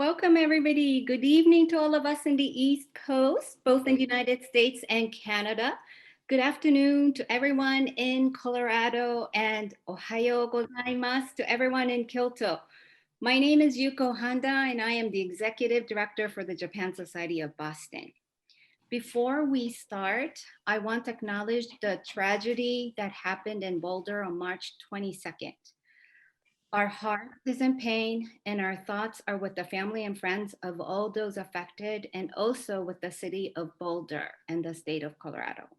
Welcome, everybody. Good evening to all of us in the East Coast, both in the United States and Canada. Good afternoon to everyone in Colorado, and Ohayo gozaimasu to everyone in Kyoto. My name is Yuko Handa, and I am the Executive Director for the Japan Society of Boston. Before we start, I want to acknowledge the tragedy that happened in Boulder on March 22nd. Our heart is in pain, and our thoughts are with the family and friends of all those affected, and also with the city of Boulder and the state of Colorado.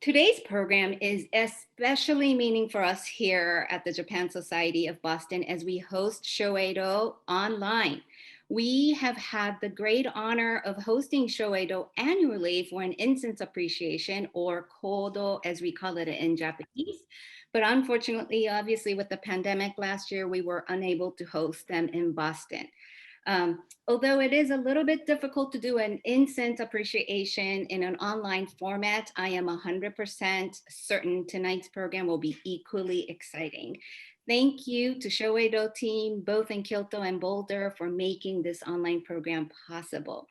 Today's program is especially meaning for us here at the Japan Society of Boston as we host Shoyeido online. We have had the great honor of hosting Shoyeido annually for an incense appreciation, or Kodo as we call it in Japanese. But unfortunately, obviously with the pandemic last year, we were unable to host them in Boston. Although it is a little bit difficult to do an incense appreciation in an online format, I am 100% certain tonight's program will be equally exciting. Thank you to Shoyeido team, both in Kyoto and Boulder, for making this online program possible.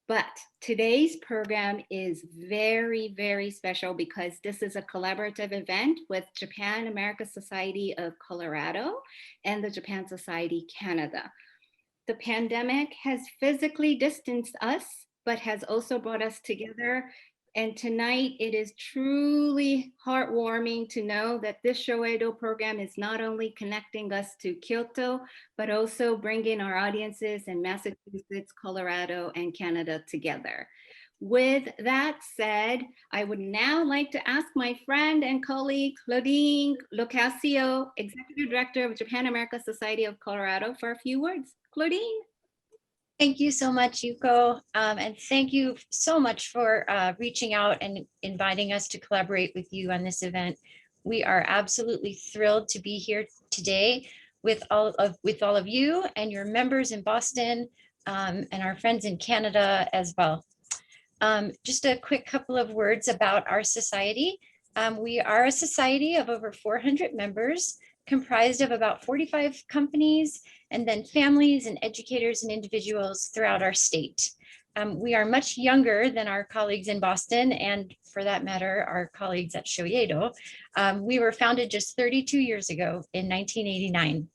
But today's program is very, very special because this is a collaborative event with Japan American Society of Colorado and the Japan Society Canada. The pandemic has physically distanced us, but has also brought us together. And tonight it is truly heartwarming to know that this Shoyeido program is not only connecting us to Kyoto, but also bringing our audiences in Massachusetts, Colorado, and Canada together. With that said, I would now like to ask my friend and colleague, Claudine Locascio, Executive Director of Japan American Society of Colorado, for a few words. Claudine. Thank you so much, Yuko. And thank you so much for reaching out and inviting us to collaborate with you on this event. We are absolutely thrilled to be here today with all of you and your members in Boston and our friends in Canada as well. Just a quick couple of words about our society. We are a society of over 400 members, comprised of about 45 companies, and then families and educators and individuals throughout our state. We are much younger than our colleagues in Boston, and for that matter, our colleagues at Shoyeido. We were founded just 32 years ago in 1989.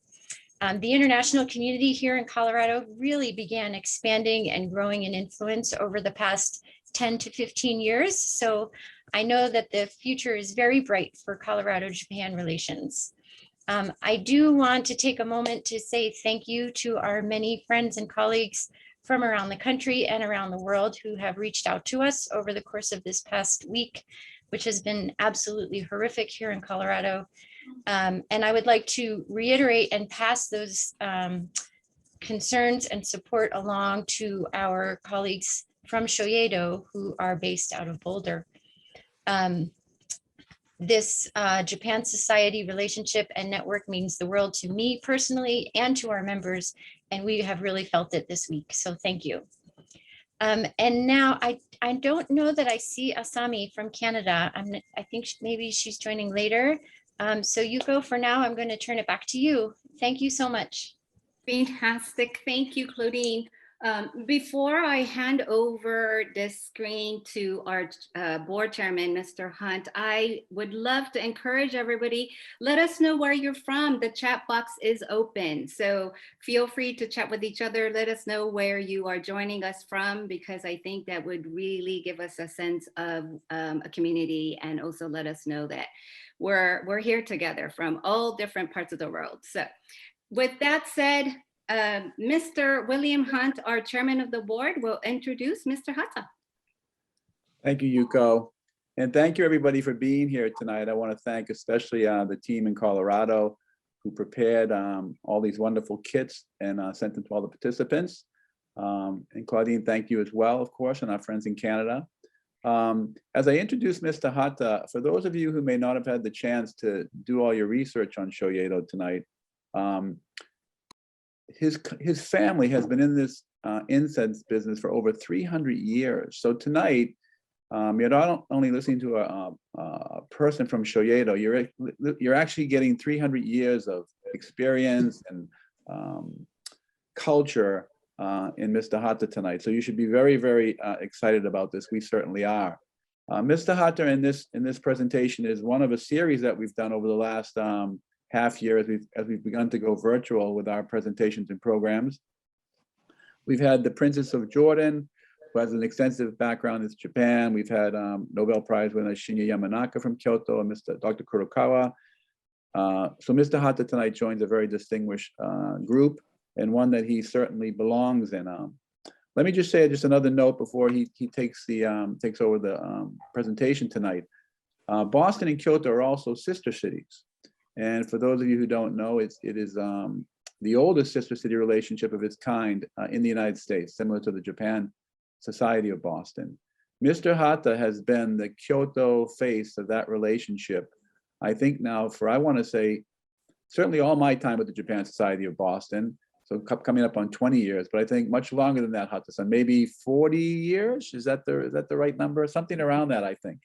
The international community here in Colorado really began expanding and growing in influence over the past 10 to 15 years. So I know that the future is very bright for Colorado-Japan relations. I do want to take a moment to say thank you to our many friends and colleagues from around the country and around the world who have reached out to us over the course of this past week, which has been absolutely horrific here in Colorado. And I would like to reiterate and pass those concerns and support along to our colleagues from Shoyeido who are based out of Boulder. This Japan Society relationship and network means the world to me personally and to our members, and we have really felt it this week, so thank you. And now I don't know that I see Asami from Canada. I think maybe she's joining later. So Yuko, for now, I'm going to turn it back to you. Thank you so much. Fantastic. Thank you, Claudine. Before I hand over this screen to our board chairman, Mr. Hunt, I would love to encourage everybody, let us know where you're from. The chat box is open. So feel free to chat with each other. Let us know where you are joining us from, because I think that would really give us a sense of a community, and also let us know that we're here together from all different parts of the world. So with that said, Mr. William Hunt, our chairman of the board, will introduce Mr. Hata. Thank you, Yuko. And thank you, everybody, for being here tonight. I want to thank especially the team in Colorado who prepared all these wonderful kits and sent them to all the participants. And Claudine, thank you as well, of course, and our friends in Canada. As I introduce Mr. Hata, for those of you who may not have had the chance to do all your research on Shoyeido tonight, his family has been in this incense business for over 300 years. So tonight, you're not only listening to a person from Shoyeido, you're actually getting 300 years of experience and culture in Mr. Hata tonight. So you should be very, very excited about this. We certainly are. Mr. Hata in this presentation is one of a series that we've done over the last half year as we've begun to go virtual with our presentations and programs. We've had the Princess of Jordan, who has an extensive background in Japan. We've had Nobel Prize winner Shinya Yamanaka from Kyoto and Dr. Kurokawa. So Mr. Hata tonight joins a very distinguished group and one that he certainly belongs in. Let me just say just another note before he takes over the presentation tonight. Boston and Kyoto are also sister cities. And for those of you who don't know, it is the oldest sister city relationship of its kind in the United States, similar to the Japan Society of Boston. Mr. Hata has been the Kyoto face of that relationship, I think now for, I want to say, certainly all my time with the Japan Society of Boston, so coming up on 20 years, but I think much longer than that, Hata-san, maybe 40 years? Is that the right number? Something around that, I think.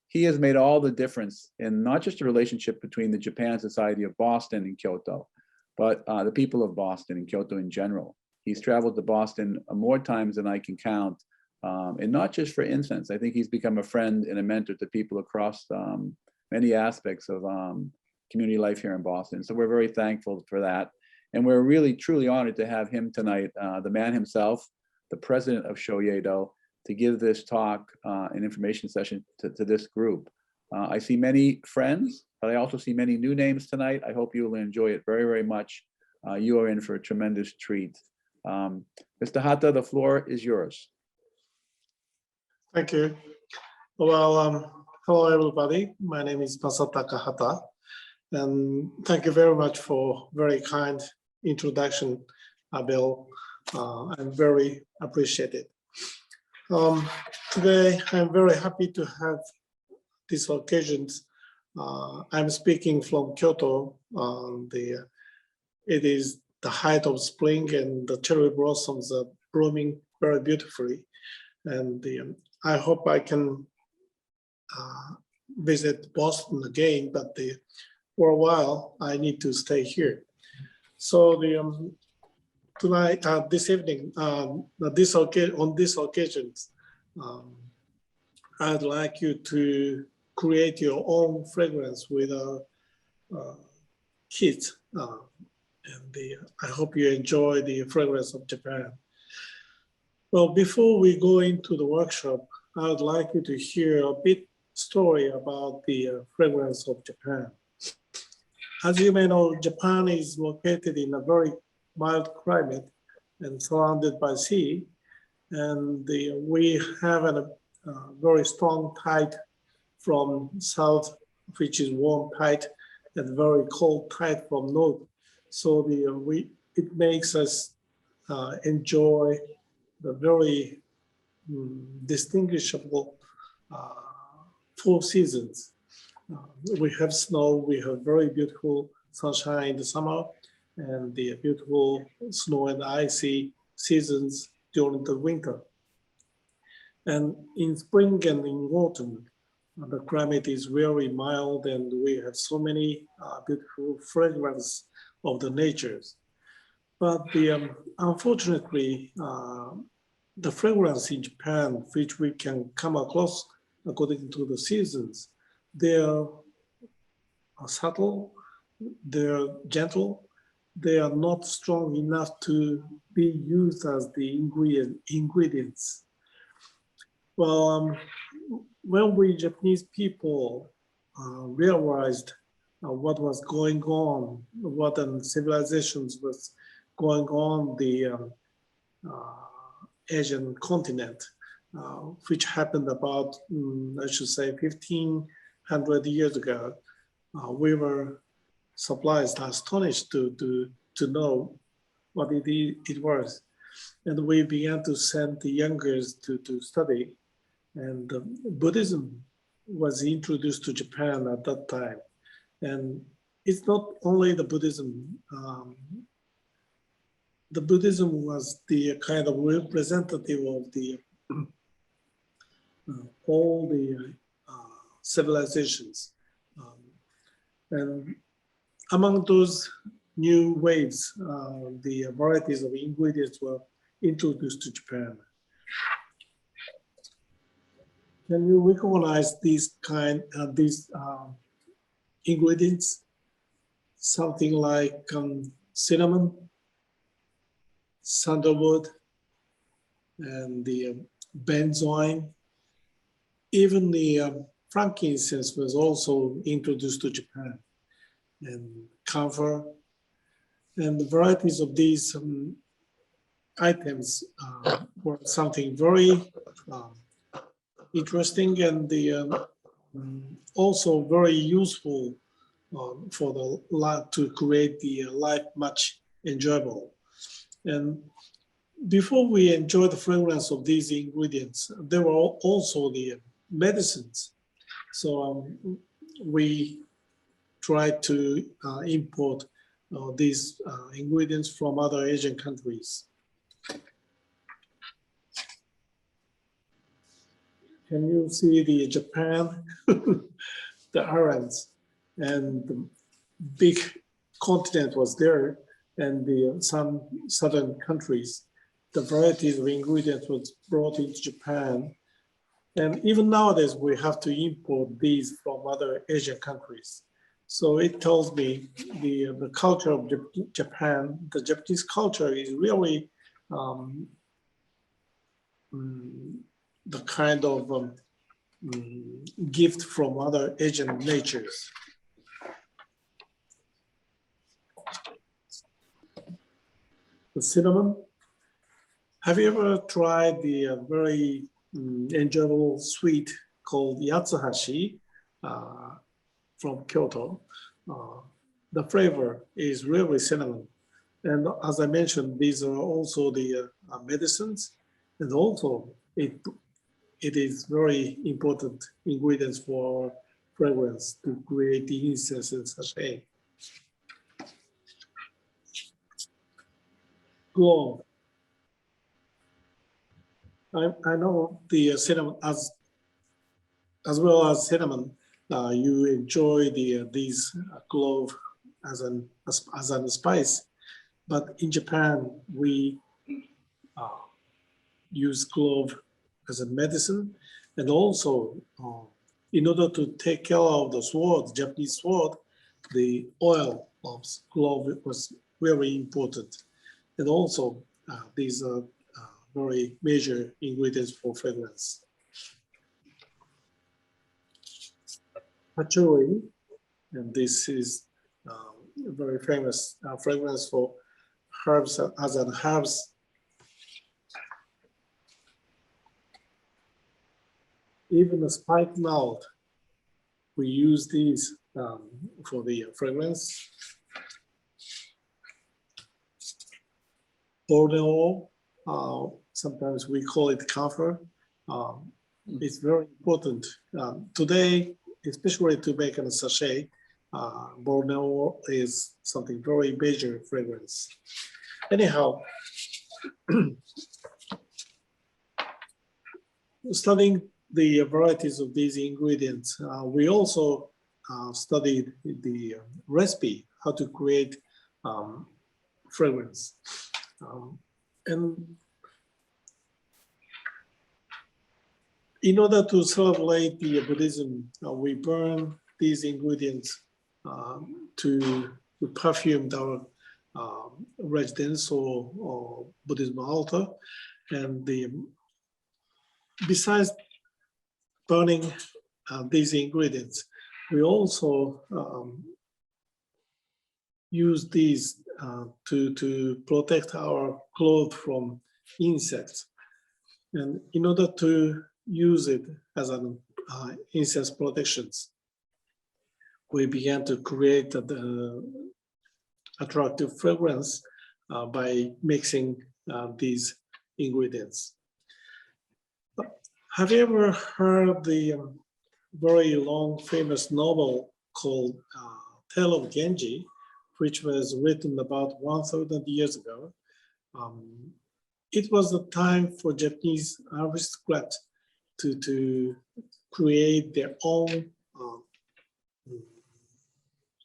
He has made all the difference in not just the relationship between the Japan Society of Boston and Kyoto, but the people of Boston and Kyoto in general. He's traveled to Boston more times than I can count, and not just for incense. I think he's become a friend and a mentor to people across many aspects of community life here in Boston. So we're very thankful for that. And we're really, truly honored to have him tonight, the man himself, the president of Shoyeido, to give this talk and information session to this group. I see many friends, but I also see many new names tonight. I hope you will enjoy it very, very much. You are in for a tremendous treat. Mr. Hata, the floor is yours. Thank you. Well, hello, everybody. My name is Masataka Hata, and thank you very much for very kind introduction, Bill. I'm very appreciated. Today, I'm very happy to have this occasion. I'm speaking from Kyoto. It is the height of spring and the cherry blossoms are blooming very beautifully. And I hope I can visit Boston again, but for a while I need to stay here. So tonight, this evening, on this occasion, I'd like you to create your own fragrance with kids. I hope you enjoy the fragrance of Japan. Well, before we go into the workshop, I would like you to hear a bit story about the fragrance of Japan. As you may know, Japan is located in a very mild climate and surrounded by sea. And we have a very strong tide from south, which is warm tide, and very cold tide from north. So it makes us enjoy the very distinguishable 4 seasons. We have snow, we have very beautiful sunshine in the summer, and the beautiful snow and icy seasons during the winter. And in spring and in autumn, the climate is very mild, and we have so many beautiful fragrance of the natures. But unfortunately, the fragrance in Japan, which we can come across according to the seasons, they are subtle, they're gentle, they are not strong enough to be used as the ingredients. Well, when we Japanese people realized what was going on, what civilizations was going on the Asian continent, which happened about, I should say, 1500 years ago, we were surprised, astonished to know what it was. And we began to send the youngers to study. And Buddhism was introduced to Japan at that time. And it's not only the Buddhism. The Buddhism was the kind of representative of the all the civilizations. And among those new waves, the varieties of ingredients were introduced to Japan. Can you recognize these ingredients? Something like cinnamon, sandalwood, and the benzoin. Even the frankincense was also introduced to Japan, and camphor. And the varieties of these items were something very interesting, and also very useful for the life, to create the life much enjoyable. And before we enjoy the fragrance of these ingredients, there were also the medicines. So we tried to import these ingredients from other Asian countries. Can you see the Japan, the islands, and the big continent was there, and some southern countries, the varieties of ingredients was brought into Japan. And even nowadays, we have to import these from other Asian countries. So it tells me the culture of Japan, the Japanese culture is really the kind of gift from other Asian natures. The cinnamon. Have you ever tried the very enjoyable sweet called Yatsuhashi from Kyoto? The flavor is really cinnamon. And as I mentioned, these are also the medicines, and also it is very important ingredients for fragrance to create the incense and sachet. Clove. I know the cinnamon, as well as cinnamon, you enjoy these clove as a spice, but in Japan we use clove as a medicine, and also in order to take care of the sword, Japanese sword, the oil of clove was very important, and also these are very major ingredients for fragrance. Patchouli, and this is a very famous fragrance for herbs, as an herbs. Even the spike malt, we use these for the fragrance. Bordeaux, sometimes we call it camphor. It's very important. Today, especially to make a sachet, Bordeaux is something very major fragrance. Anyhow, studying the varieties of these ingredients, we also studied the recipe, how to create fragrance. And in order to celebrate the Buddhism, we burn these ingredients to perfume our residence or Buddhism altar. And besides burning these ingredients, we also use these to protect our clothes from insects. And in order to use it as an incense protections, we began to create the attractive fragrance by mixing these ingredients. Have you ever heard the very long famous novel called Tale of Genji, which was written about 1,000 years ago? It was the time for Japanese aristocrats to create their own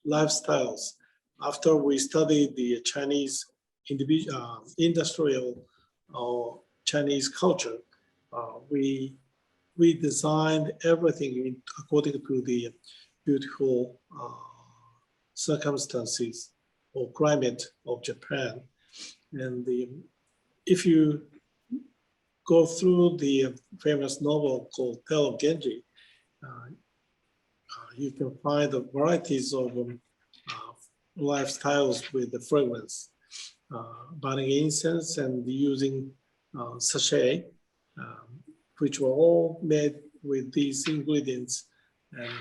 lifestyles after we studied the Chinese industrial Chinese culture, we designed everything according to the beautiful circumstances or climate of Japan. And if you go through the famous novel called Tale of Genji, you can find the varieties of lifestyles with the fragrance, burning incense and using sachet, which were all made with these ingredients, and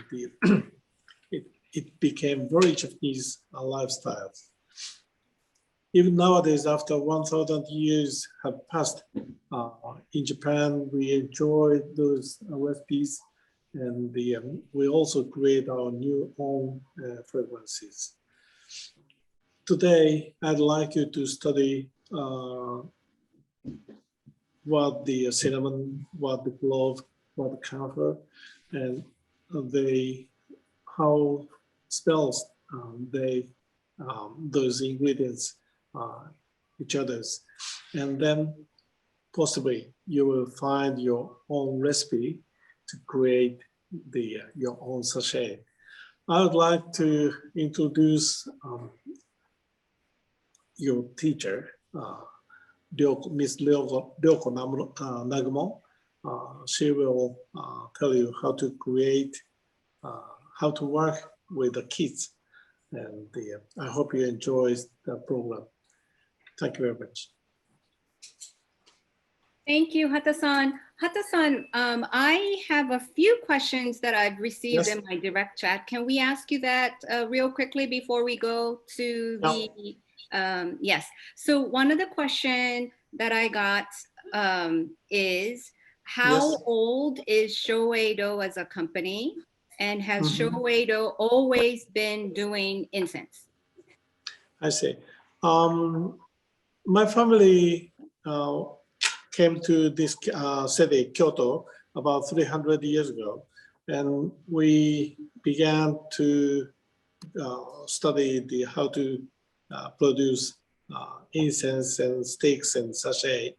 it became very Japanese lifestyles. Even nowadays, after 1,000 years have passed, in Japan, we enjoy those recipes, and we also create our new own fragrances. Today, I'd like you to study what the cinnamon, what the clove, what the camphor, and how smells those ingredients each other's, and then possibly you will find your own recipe to create your own sachet. I would like to introduce your teacher, Miss Ryoko Nagumo. She will tell you how to create, how to work with the kids, and I hope you enjoy the program. Thank you very much. Thank you, Hata-san. Hata-san, I have a few questions that I've received in my direct chat. Can we ask you that real quickly before we go to the, yes. So one of the questions that I got is, how old is Shoyeido as a company? And has Shoyeido always been doing incense? I see. My family came to this city, Kyoto, about 300 years ago. And we began to study how to produce incense and sticks and sachet.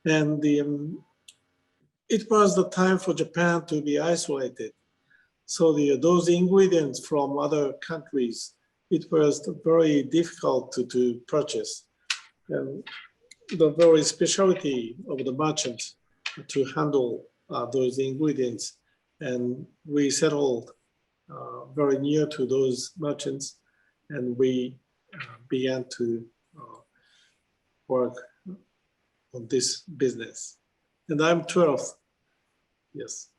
And it was the time for Japan to be isolated. So those ingredients from other countries, it was very difficult to purchase. And the very specialty of the merchant to handle those ingredients. And we settled very near to those merchants, and we began to work on this business. And I'm 12, yes.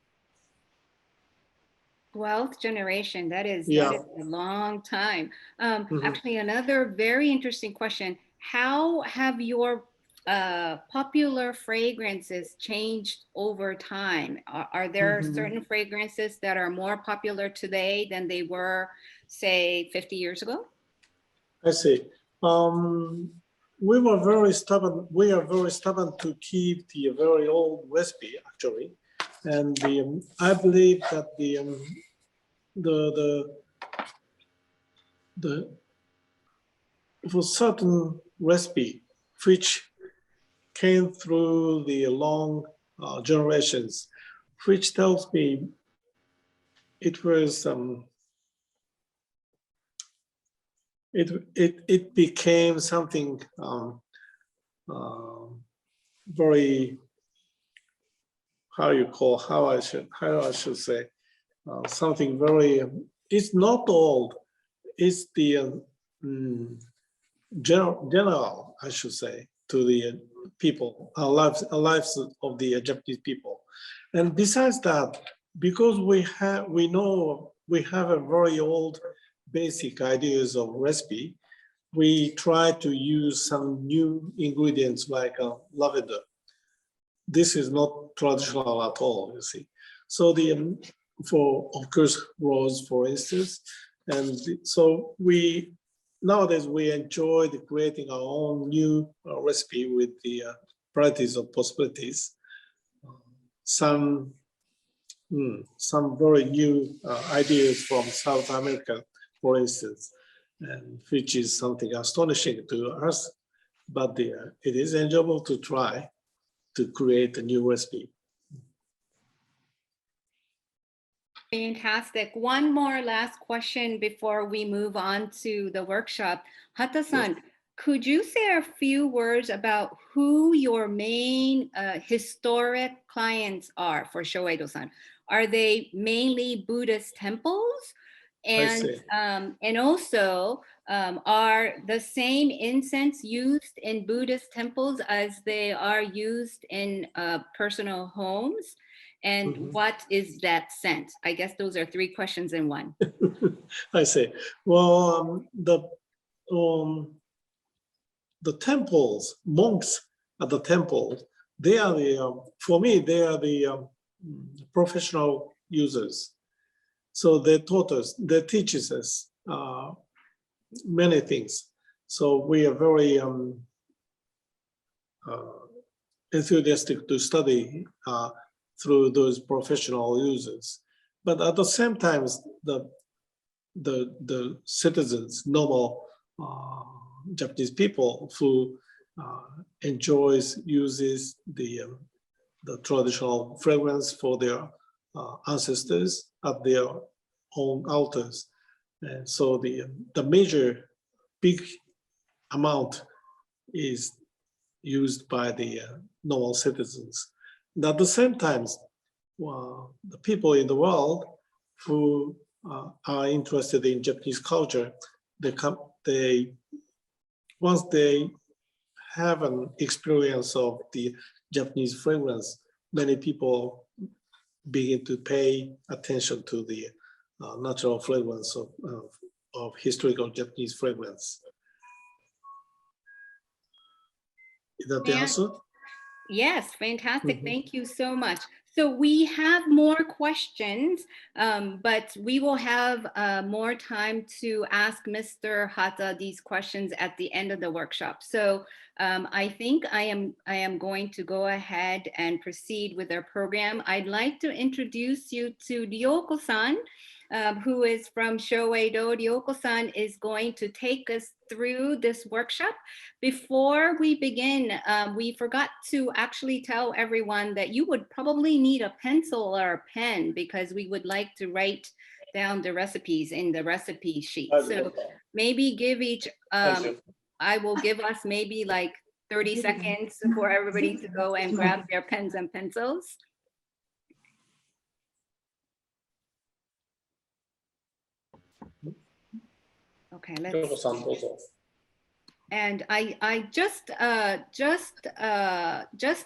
12th generation, that is a long time. Actually, another very interesting question. How have your popular fragrances changed over time? Are there certain fragrances that are more popular today than they were, say, 50 years ago? I see. We were very stubborn. We are very stubborn to keep the very old recipe, actually. And I believe that for certain recipe which came through the long generations, which tells me it was it became something very how I should say something very. It's not old. It's the general, I should say, to the people, lives of the Japanese people. And besides that, because we have a very old basic ideas of recipe, we try to use some new ingredients like lavender. This is not traditional at all, you see. So of course, rose, for instance. And so nowadays we enjoy creating our own new recipe with the varieties of possibilities. Some very new ideas from South America, for instance. and which is something astonishing to us, but it is enjoyable to try to create a new recipe. Fantastic. One more last question before we move on to the workshop. Hata-san, could you say a few words about who your main historic clients are for Shoyeido-san? Are they mainly Buddhist temples? And also, are the same incense used in Buddhist temples as they are used in personal homes? And what is that scent? I guess those are 3 questions in one. I see. Well, the temples, monks at the temple, they are for me, they are the professional users. So they teaches us many things. So we are very enthusiastic to study through those professional users. But at the same time, the citizens, normal Japanese people who uses the traditional fragrance for their ancestors at their own altars. And so the major big amount is used by the normal citizens. And at the same time, the people in the world who are interested in Japanese culture, once they have an experience of the Japanese fragrance, many people begin to pay attention to the natural fragrance of historical Japanese fragrance. Is that the answer? Yes, fantastic. Thank you so much. So we have more questions, but we will have more time to ask Mr. Hata these questions at the end of the workshop. So I think I am going to go ahead and proceed with our program. I'd like to introduce you to Ryoko-san, who is from Shoyeido. Ryoko-san is going to take us through this workshop. Before we begin, we forgot to actually tell everyone that you would probably need a pencil or a pen because we would like to write down the recipes in the recipe sheet. So maybe give each, I will give us maybe like 30 seconds for everybody to go and grab their pens and pencils. Okay, let's. And I just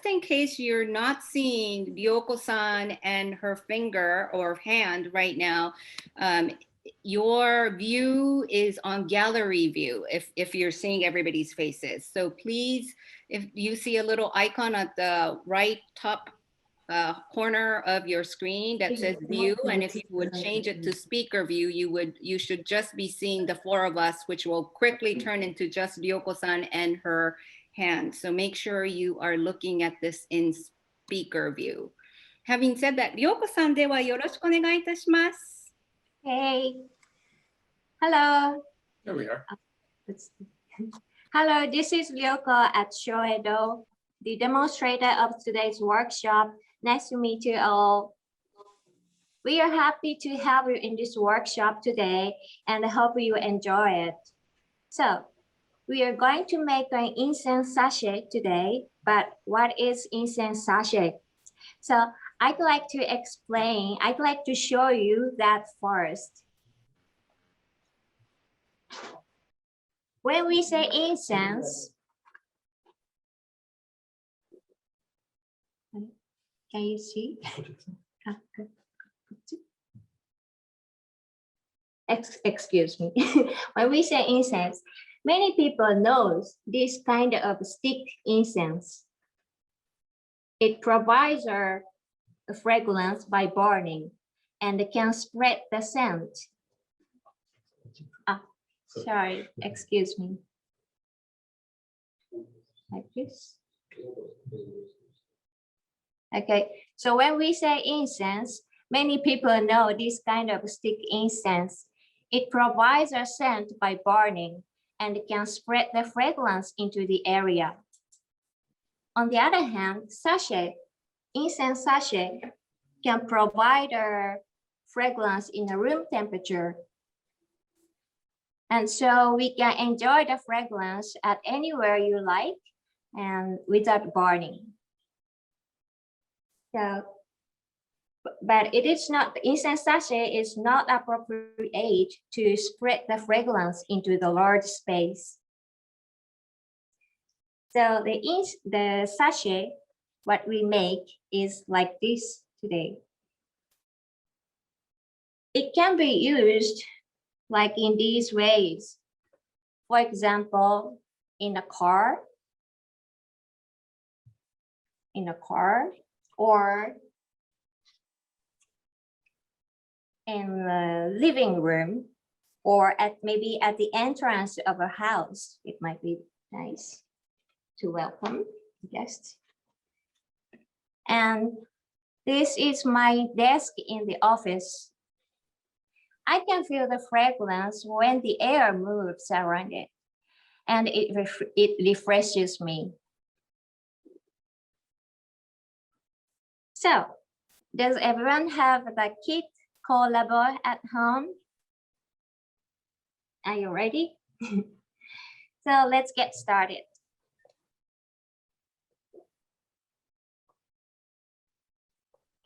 in case you're not seeing Ryoko-san and her finger or hand right now, your view is on gallery view if you're seeing everybody's faces. So please, if you see a little icon at the right top corner of your screen that says view, and if you would change it to speaker view, you should just be seeing the 4 of us, which will quickly turn into just Ryoko-san and her hand. So make sure you are looking at this in speaker view. Having said that, Ryoko-san, ではよろしくお願いいたします。Hey, hello. There we are. Hello, this is Ryoko at Shoyeido, the demonstrator of today's workshop. Nice to meet you all. We are happy to have you in this workshop today and hope you enjoy it. So, we are going to make an incense sachet today, but what is incense sachet? So, I'd like to show you that first. When we say incense, can you see? Excuse me. When we say incense, many people know this kind of stick incense. It provides a fragrance by burning and can spread the scent. Sorry, excuse me. Like this. Okay, so when we say incense, many people know this kind of stick incense. It provides a scent by burning and can spread the fragrance into the area. On the other hand, incense sachet can provide a fragrance in a room temperature. And so we can enjoy the fragrance at anywhere you like and without burning. So, but it is not, the incense sachet is not appropriate to spread the fragrance into the large space. So the sachet, what we make is like this today. It can be used like in these ways. For example, in a car, or in the living room, or maybe at the entrance of a house. It might be nice to welcome guests. And this is my desk in the office. I can feel the fragrance when the air moves around it, and it refreshes me. So, does everyone have the kit Collabo at home? Are you ready? So let's get started.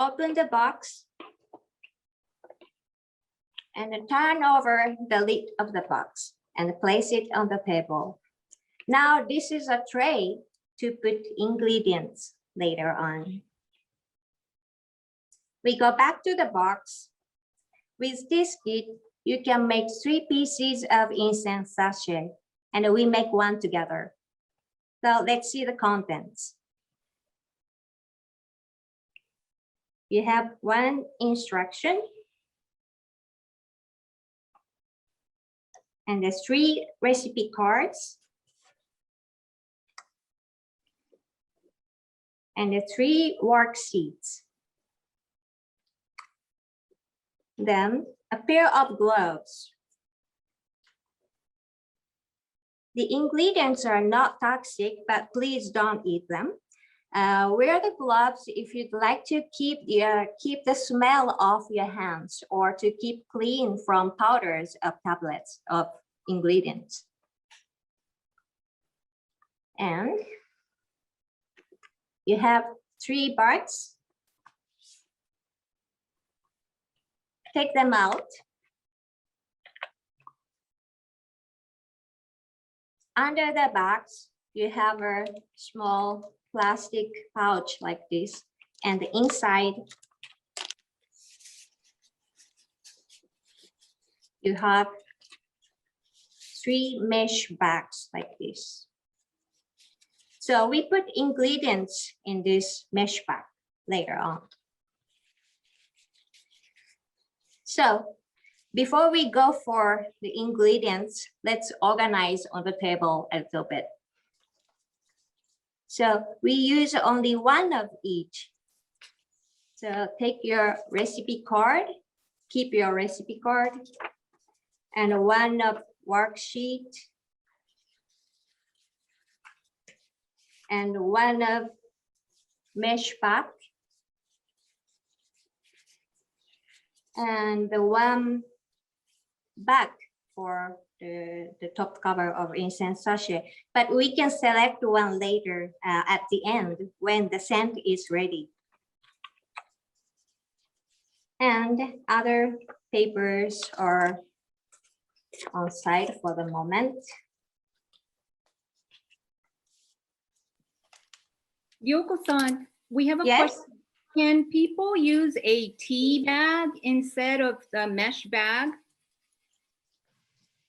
Open the box and turn over the lid of the box and place it on the table. Now this is a tray to put ingredients later on. We go back to the box. With this kit, you can make 3 pieces of incense sachet, and we make one together. So let's see the contents. You have 1 instruction and the 3 recipe cards and the 3 worksheets. Then a pair of gloves. The ingredients are not toxic, but please don't eat them. Wear the gloves if you'd like to keep the smell off your hands or to keep clean from powders of tablets of ingredients. And you have 3 buds. Take them out. Under the box, you have a small plastic pouch like this, and the inside you have 3 mesh bags like this. So we put ingredients in this mesh bag later on. So before we go for the ingredients, let's organize on the table a little bit. So we use only 1 of each. So take your recipe card, keep your recipe card, and 1 of worksheet, and 1 of mesh pack, and the 1 bag for the top cover of incense sachet. But we can select 1 later at the end when the scent is ready. And other papers are on side for the moment. Yoko-san, we have a Yes. question. Can people use a tea bag instead of the mesh bag?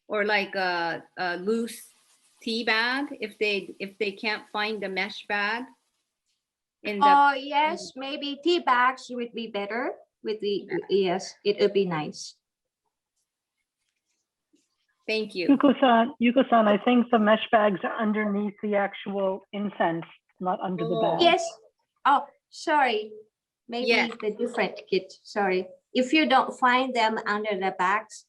Or like a loose tea bag if they can't find the mesh bag? Oh yes, maybe tea bags would be better with the, yes, it would be nice. Thank you. Yuko-san, I think the mesh bags are underneath the actual incense, not under the bag. Yes. Oh, sorry. Maybe Yes. the different kit. Sorry. If you don't find them under the bags,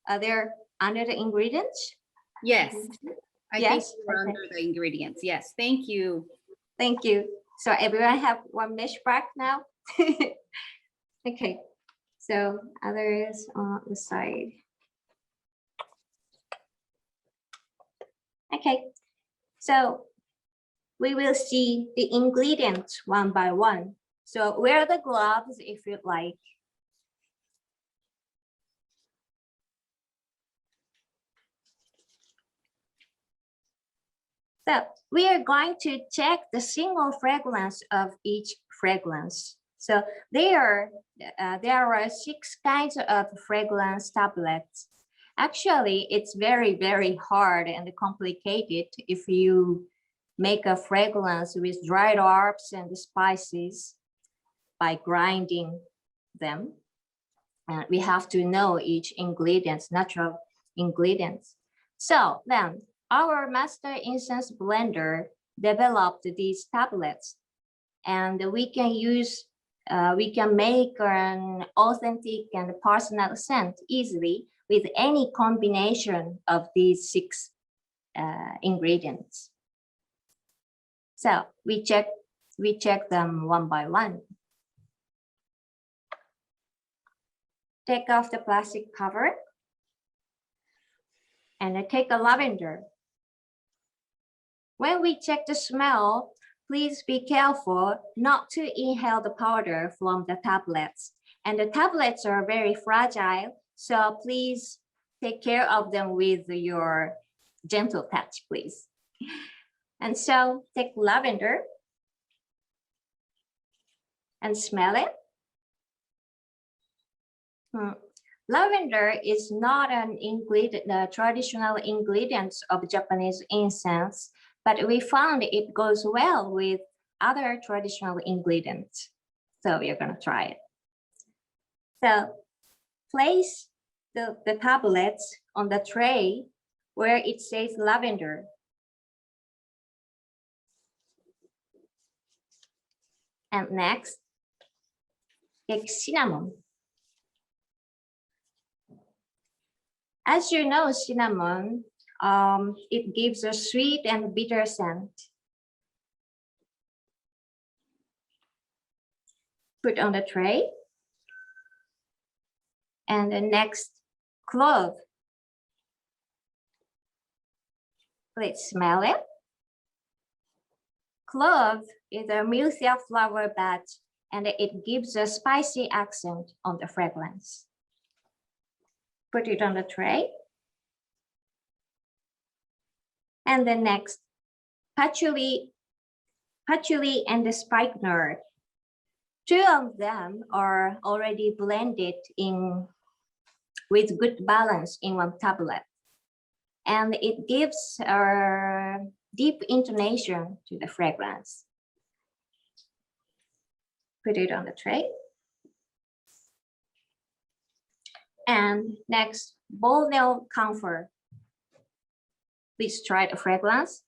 Are there under the ingredients? Yes, I think Yes, we're okay. under the ingredients. Yes, thank you. Thank you. So everyone have one mesh bag now? Okay, so others on the side. Okay, so we will see the ingredients one by one. So wear the gloves if you'd like. So we are going to check the single fragrance of each fragrance. So there are 6 kinds of fragrance tablets. Actually, it's very, very hard and complicated if you make a fragrance with dried herbs and spices by grinding them. And we have to know each ingredients, natural ingredients. So then our master incense blender developed these tablets, and we can make an authentic and personal scent easily with any combination of these 6 ingredients. So we check them one by one. Take off the plastic cover and take a lavender. When we check the smell, please be careful not to inhale the powder from the tablets. And the tablets are very fragile, so please take care of them with your gentle touch, please. And so take lavender and smell it. Lavender is not an ingredient, the traditional ingredients of Japanese incense, but we found it goes well with other traditional ingredients. So we're gonna try it. So place the tablets on the tray where it says lavender. And next, take cinnamon. As you know, cinnamon, it gives a sweet and bitter scent. Put on the tray. And the next, clove. Let's smell it. Clove is a Milcia flower bud, and it gives a spicy accent on the fragrance. Put it on the tray. And the next, patchouli and the spikenard. 2 of them are already blended in with good balance in one tablet. And it gives a deep intonation to the fragrance. Put it on the tray. And next, ball nail comfort. Please try the fragrance.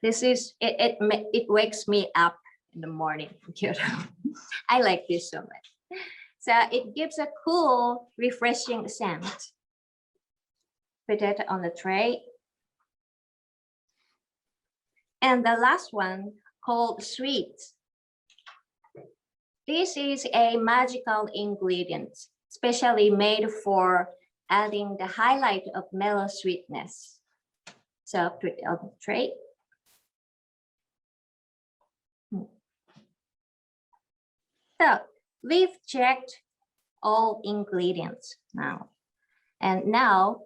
This is, it wakes me up in the morning in Kyoto. I like this so much. So it gives a cool, refreshing scent. Put it on the tray. And the last one, called sweet. This is a magical ingredient, specially made for adding the highlight of mellow sweetness. So put it on the tray. So we've checked all ingredients now. And now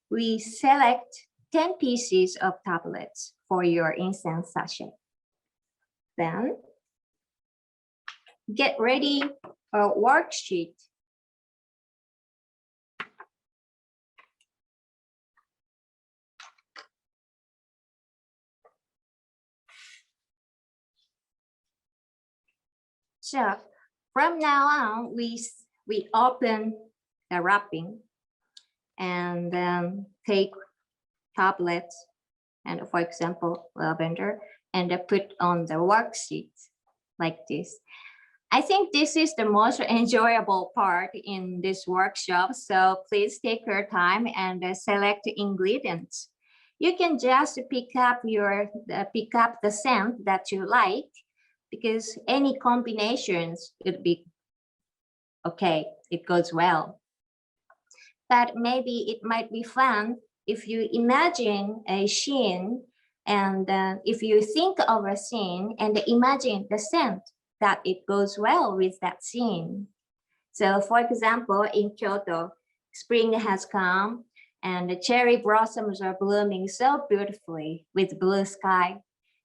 we select 10 pieces of tablets for your incense sachet. Then get ready a worksheet. So from now on, we open the wrapping and then take tablets and, for example, lavender, and put on the worksheet like this. I think this is the most enjoyable part in this workshop. So please take your time and select the ingredients. You can just pick up the scent that you like, because any combinations would be okay. It goes well. But maybe it might be fun if you imagine a scene, and if you think of a scene and imagine the scent that it goes well with that scene. So for example, in Kyoto, spring has come and the cherry blossoms are blooming so beautifully with blue sky.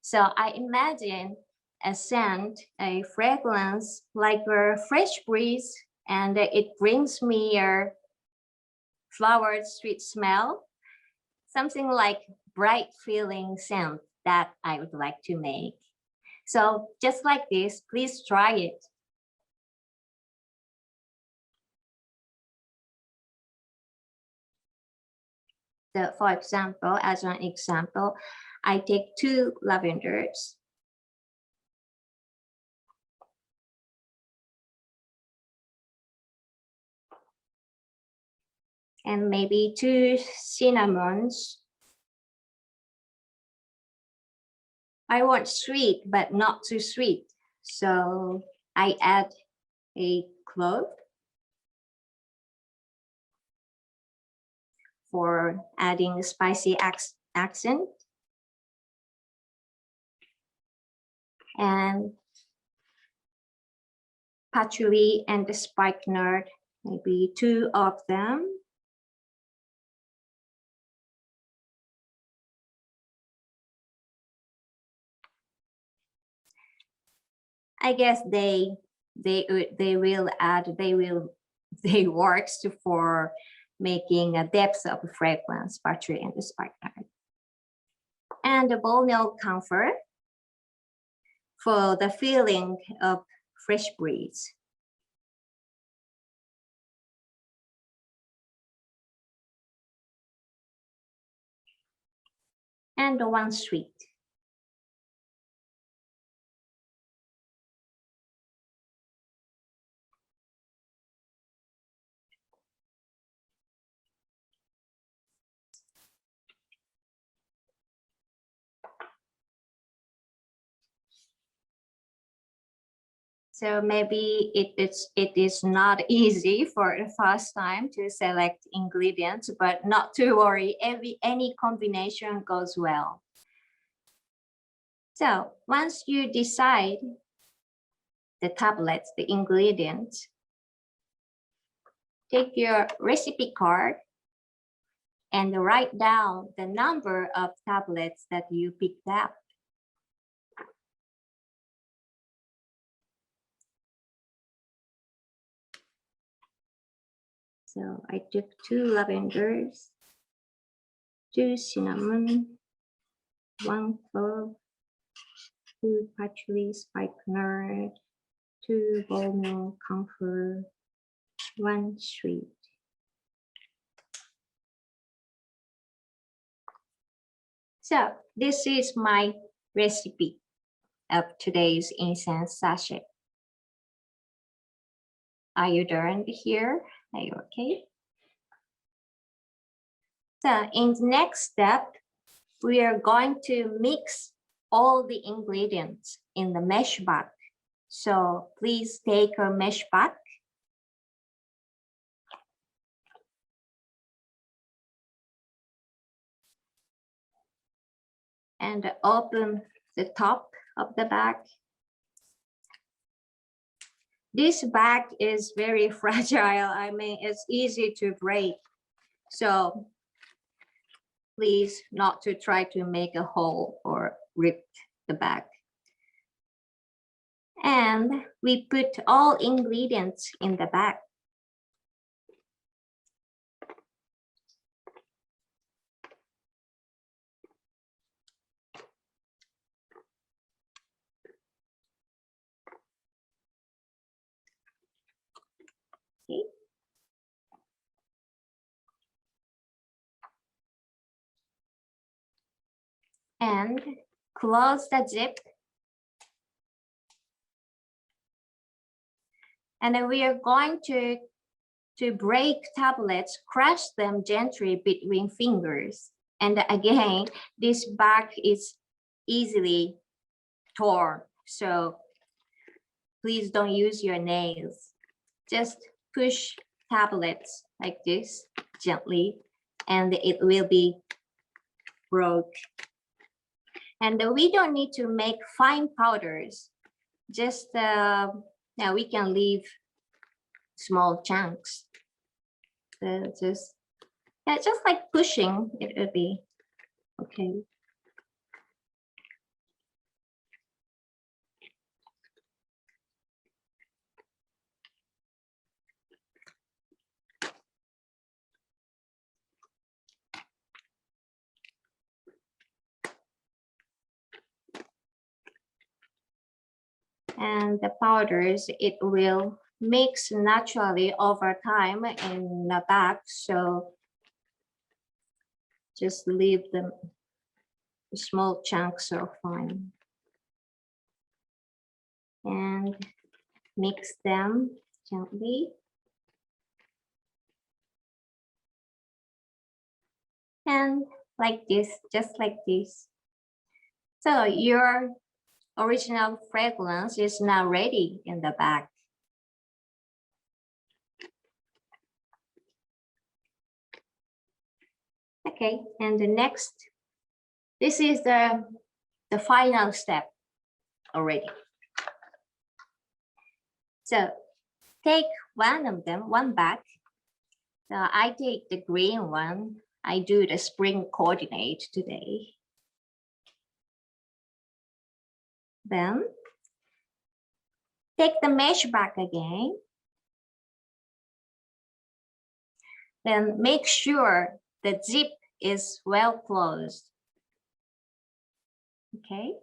So I imagine a scent, a fragrance like a fresh breeze, and it brings me a flowered sweet smell, something like bright feeling scent that I would like to make. So just like this, please try it. So for example, as an example, I take 2 lavenders. And maybe 2 cinnamons. I want sweet, but not too sweet. So I add a clove for adding spicy accent. And patchouli and the spikenard, maybe 2 of them. I guess they works for making a depth of fragrance, patchouli and the spikenard. And the bone comfort for the feeling of fresh breeze. And the 1 sweet. So maybe it is not easy for the first time to select ingredients, but not to worry, any combination goes well. So once you decide the tablets, the ingredients, take your recipe card and write down the number of tablets that you picked up. So I took 2 lavenders, 2 cinnamon, 1 clove, 2 patchouli spikenard, 2 bone comfort, 1 sweet. So this is my recipe of today's incense sachet. Are you done here? Are you okay? So in the next step, we are going to mix all the ingredients in the mesh bag. So please take a mesh bag and open the top of the bag. This bag is very fragile. I mean, it's easy to break. So please not to try to make a hole or rip the bag. And we put all ingredients in the bag. Okay. And close the zip. And then we are going to break tablets, crush them gently between fingers. And again, this bark is easily torn. So please don't use your nails. Just push tablets like this gently, and it will be broke. And we don't need to make fine powders. Just now we can leave small chunks. So just like pushing, it will be okay. And the powders, it will mix naturally over time in the back. So just leave the small chunks of fine and mix them gently. And like this, just like this. So your original fragrance is now ready in the bag. Okay, and the next, this is the final step already. So take one of them, one bag. I take the green one. I do the spring coordinate today. Then take the mesh bag again. Then make sure the zip is well closed. Okay.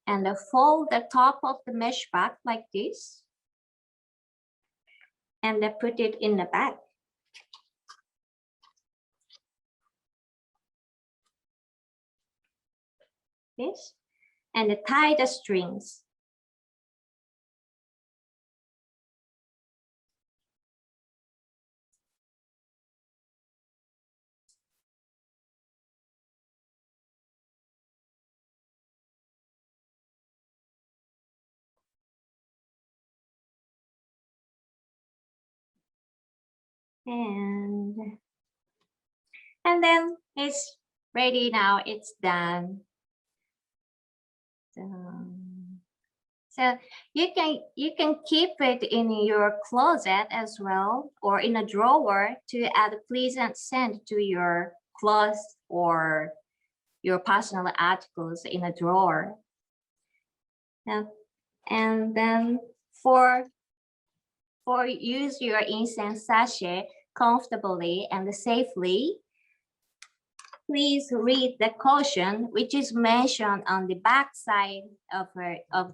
And fold the top of the mesh bag like this. And put it in the bag. This. And tie the strings. And then it's ready now, it's done. So you can keep it in your closet as well, or in a drawer to add a pleasant scent to your clothes or your personal articles in a drawer. And then for use your incense sachet comfortably and safely, please read the caution, which is mentioned on the back side of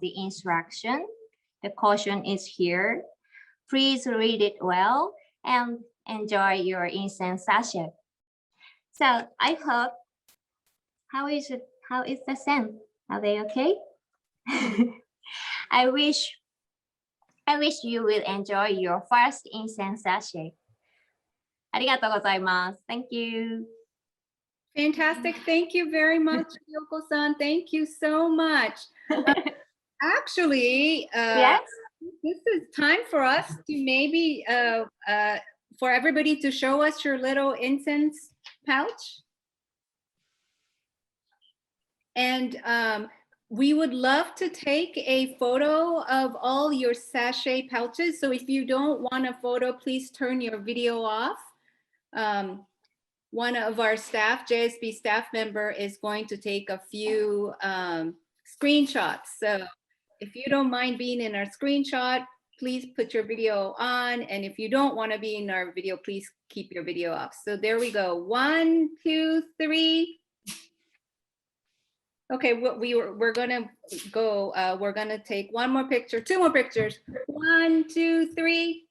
the instruction. The caution is here. Please read it well and enjoy your incense sachet. So I hope, how is the scent? Are they okay? I wish you will enjoy your first incense sachet. ありがとうございます. Thank you. Fantastic. Thank you very much, Yoko-san. Thank you so much. Actually, Yes. this is time for us to maybe, for everybody to show us your little incense pouch. And we would love to take a photo of all your sachet pouches. So if you don't want a photo, please turn your video off. One of our staff, JSB staff member, is going to take a few screenshots. So if you don't mind being in our screenshot, please put your video on. And if you don't want to be in our video, please keep your video off. So there we go. 1, 2, 3. Okay, we're gonna go. We're gonna take one more picture, 2 more pictures. 1, 2, 3.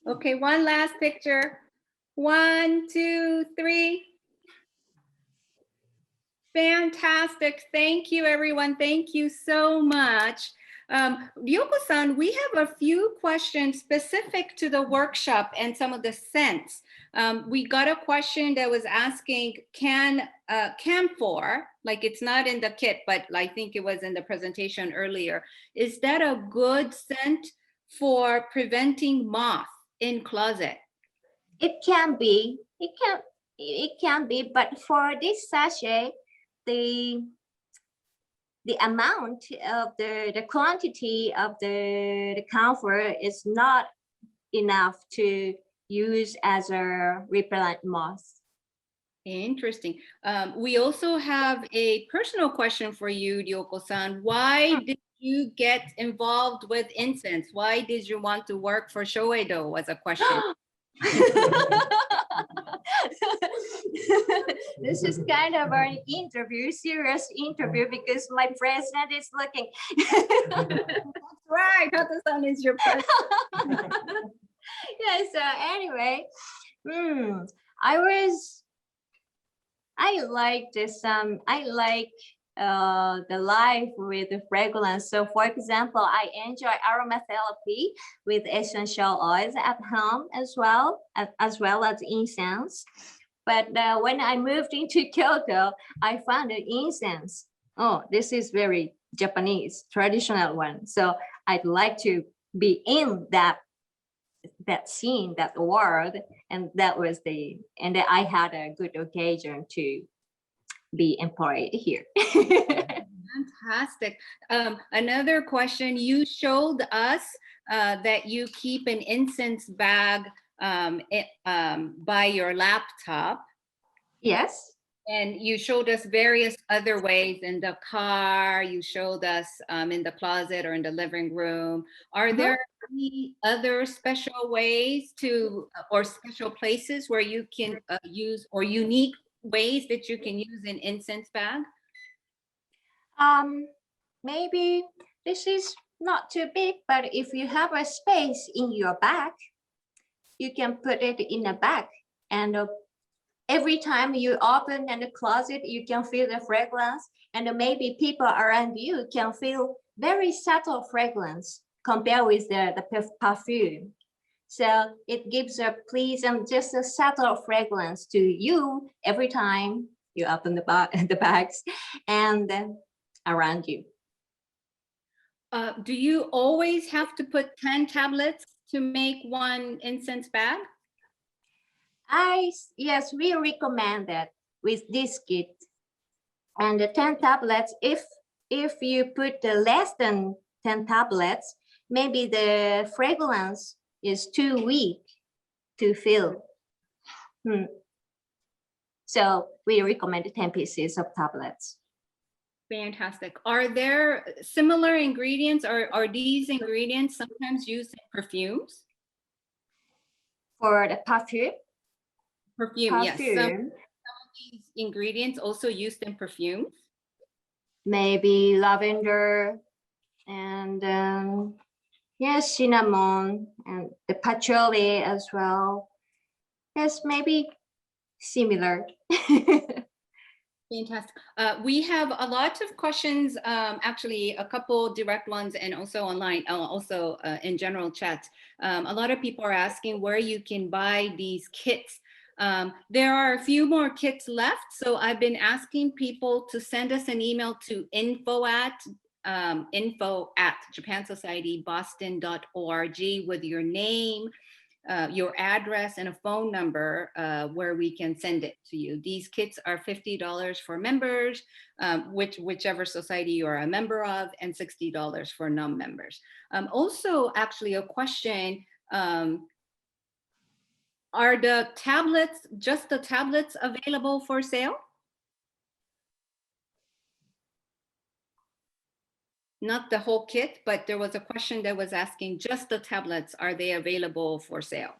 Okay, one last picture. 1, 2, 3. Fantastic. Thank you, everyone. Thank you so much. Ryoko-san, we have a few questions specific to the workshop and some of the scents. We got a question that was asking, can camphor, like it's not in the kit, but I think it was in the presentation earlier, is that a good scent for preventing moth in closet? It can be, it can be, but for this sachet, the amount of the quantity of the camphor is not enough to use as a repellent moth. Interesting. We also have a personal question for you, Ryoko-san. Why did you get involved with incense? Why did you want to work for Shoyeido? Was a question. This is kind of an interview, serious interview, because my president is looking. That's right, Hata-san is your president. Yeah, so anyway, I like this, I like the life with the fragrance. So for example, I enjoy aromatherapy with essential oils at home as well as incense. But when I moved into Kyoto, I found the incense. Oh, this is very Japanese, traditional one. So I'd like to be in that scene, that world, and that was and I had a good occasion to be employed here. Fantastic. Another question, you showed us that you keep an incense bag by your laptop. Yes. And you showed us various other ways in the car, you showed us in the closet or in the living room. Are there any other special ways or special places where you can use, or unique ways that you can use an incense bag? Maybe this is not too big, but if you have a space in your bag, you can put it in a bag, and every time you open in the closet, you can feel the fragrance, and maybe people around you can feel very subtle fragrance compared with the perfume. So it gives a pleasant, just a subtle fragrance to you every time you open the bags and around you. Do you always have to put 10 tablets to make one incense bag? Yes, we recommend that with this kit. And the 10 tablets, if you put less than 10 tablets, maybe the fragrance is too weak to feel. So we recommend 10 pieces of tablets. Fantastic. Are there similar ingredients, or are these ingredients sometimes used in perfumes? For the perfume? Perfume, yes. Some of these ingredients also used in perfumes? Maybe lavender and yes, cinnamon and the patchouli as well. Yes, maybe similar. Fantastic. We have a lot of questions, actually a couple direct ones and also online, also in general chat. A lot of people are asking where you can buy these kits. There are a few more kits left, so I've been asking people to send us an email to info@japansocietyboston.org with your name, your address, and a phone number where we can send it to you. These kits are $50 for members, whichever society you are a member of, and $60 for non-members. Also, actually a question, are the tablets, just the tablets, available for sale? Not the whole kit, but there was a question that was asking just the tablets, are they available for sale?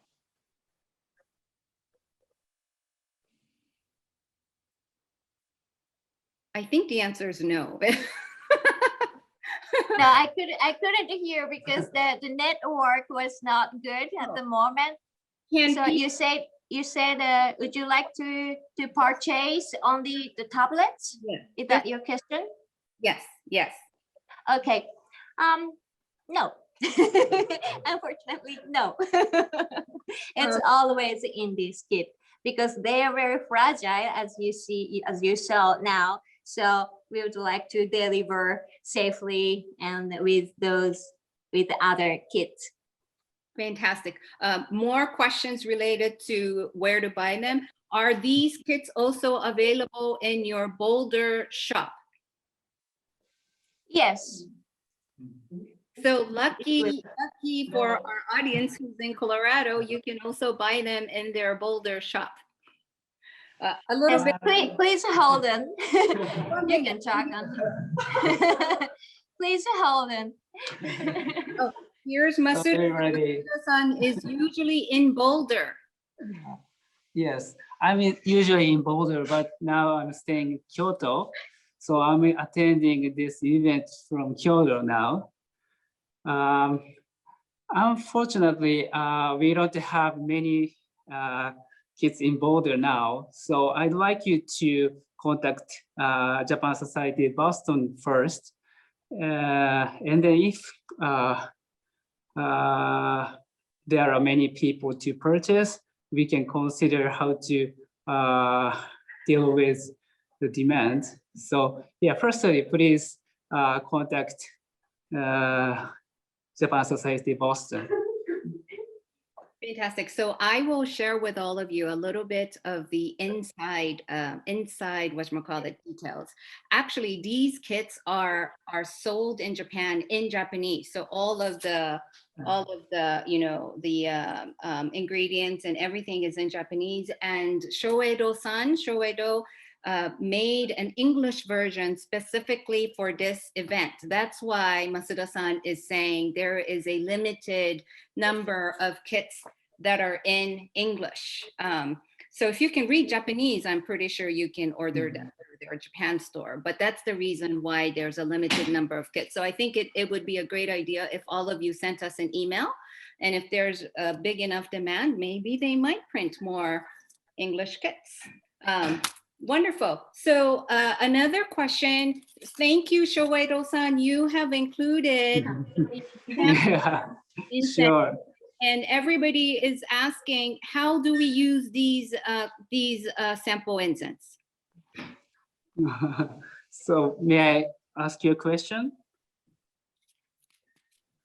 I think the answer is no. No, I couldn't hear because the network was not good at the moment. So you said, would you like to purchase only the tablets? Yeah. Is that your question? Yes, yes. Okay. No. Unfortunately, no. It's always in this kit because they are very fragile, as you see, as you saw now. So we would like to deliver safely and with the other kits. Fantastic. More questions related to where to buy them. Are these kits also available in your Boulder shop? Yes. So lucky for our audience who's in Colorado, you can also buy them in their Boulder shop. A little Yes, bit. please hold on. You can talk on. Please hold on. Oh, here's Masuda. Masuda-san is usually in Boulder. Yes, I'm usually in Boulder, but now I'm staying in Kyoto. So I'm attending this event from Kyoto now. Unfortunately, we don't have many kids in Boulder now. So I'd like you to contact Japan Society Boston first. And then if there are many people to purchase, we can consider how to deal with the demand. So yeah, firstly, please contact Japan Society Boston. Fantastic. So I will share with all of you a little bit of the inside whatchamacallit details. Actually, these kits are sold in Japan in Japanese. So all of the ingredients and everything is in Japanese. And Shoyeido made an English version specifically for this event. That's why Masuda-san is saying there is a limited number of kits that are in English. So if you can read Japanese, I'm pretty sure you can order them through their Japan store, but that's the reason why there's a limited number of kits. So I think it would be a great idea if all of you sent us an email, and if there's a big enough demand, maybe they might print more English kits. Wonderful. So another question. Thank you, Shoyeido-san. You have included Yeah, sure. and everybody is asking, how do we use these sample incense? So may I ask you a question?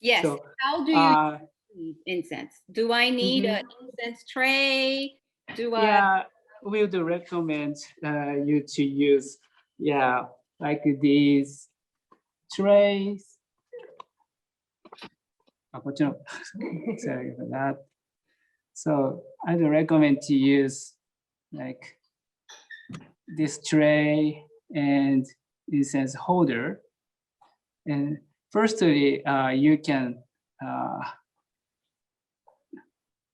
Yes. So, how do you use incense? Do I need an incense tray? Yeah, we would recommend you to use, like these trays. Sorry for that. So I'd recommend to use like this tray and incense holder. And firstly, you can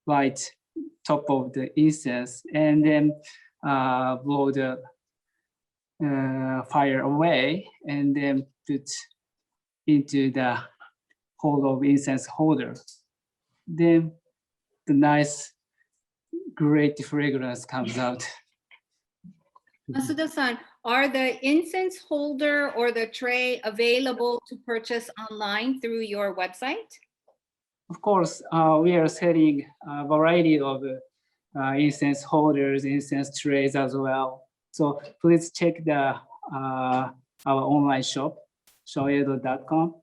light top of the incense and then blow the fire away and then put into the hole of incense holder. Then the nice, great fragrance comes out. Masuda-san, are the incense holder or the tray available to purchase online through your website? Of course, we are selling a variety of incense holders, incense trays as well. So please check the our online shop, shoyeido.com.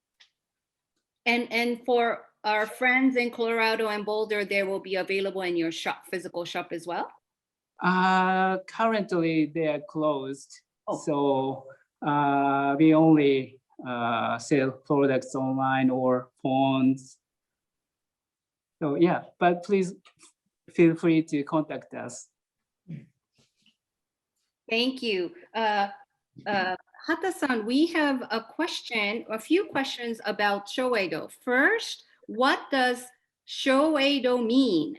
And for our friends in Colorado and Boulder, they will be available in your shop, physical shop as well? Currently, they are closed. So we only sell products online or phones. So yeah, but please feel free to contact us. Thank you. Hata-san, we have a few questions about Shoyeido. First, what does Shoyeido mean?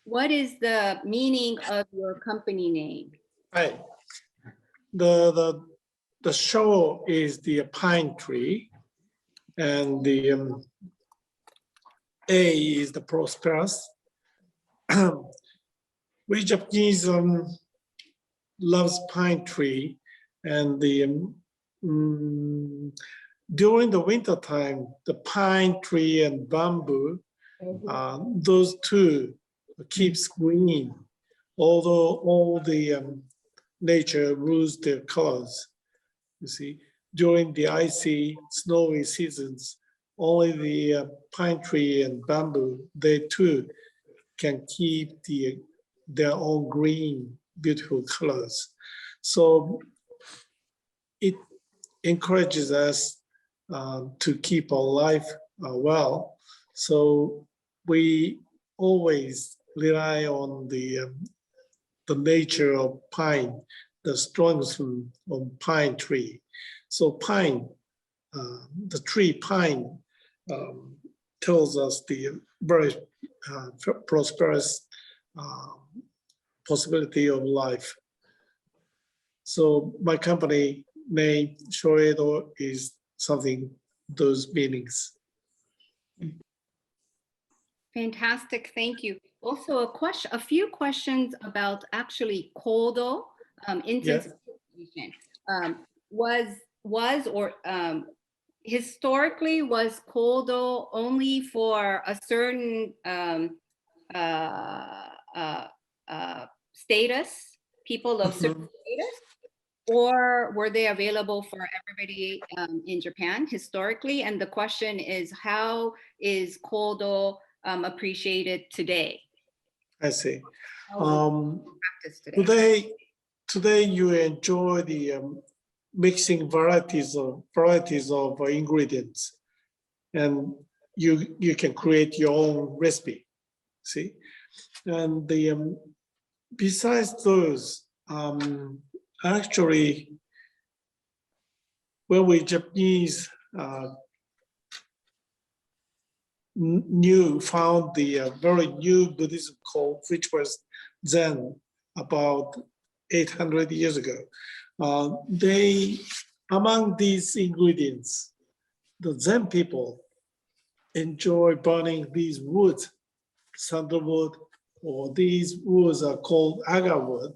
What is the meaning of your company name? Right. The show is the pine tree, and the A is the prosperous. We Japanese loves pine tree, and the during the winter time, the pine tree and bamboo, those two keeps green, although all the nature lose their colors. You see, during the icy, snowy seasons, only the pine tree and bamboo, they too can keep their own green, beautiful colors. So it encourages us to keep our life well. So we always rely on the nature of pine, the strength of pine tree. So pine, the tree pine tells us the very prosperous possibility of life. So my company name, Shoyeido, is something, those meanings. Fantastic, thank you. Also a few questions about actually Kodo, incense making. Historically was Kodo only for a certain status, people of certain status, or were they available for everybody in Japan historically? And the question is, how is Kodo appreciated today? I see. Practice today. Today you enjoy the mixing varieties of ingredients, and you can create your own recipe. See, and the besides those, actually, when we Japanese found the very new Buddhism cult, which was Zen, about 800 years ago. Among these ingredients, the Zen people enjoy burning these woods, sandalwood, or these woods are called agar wood,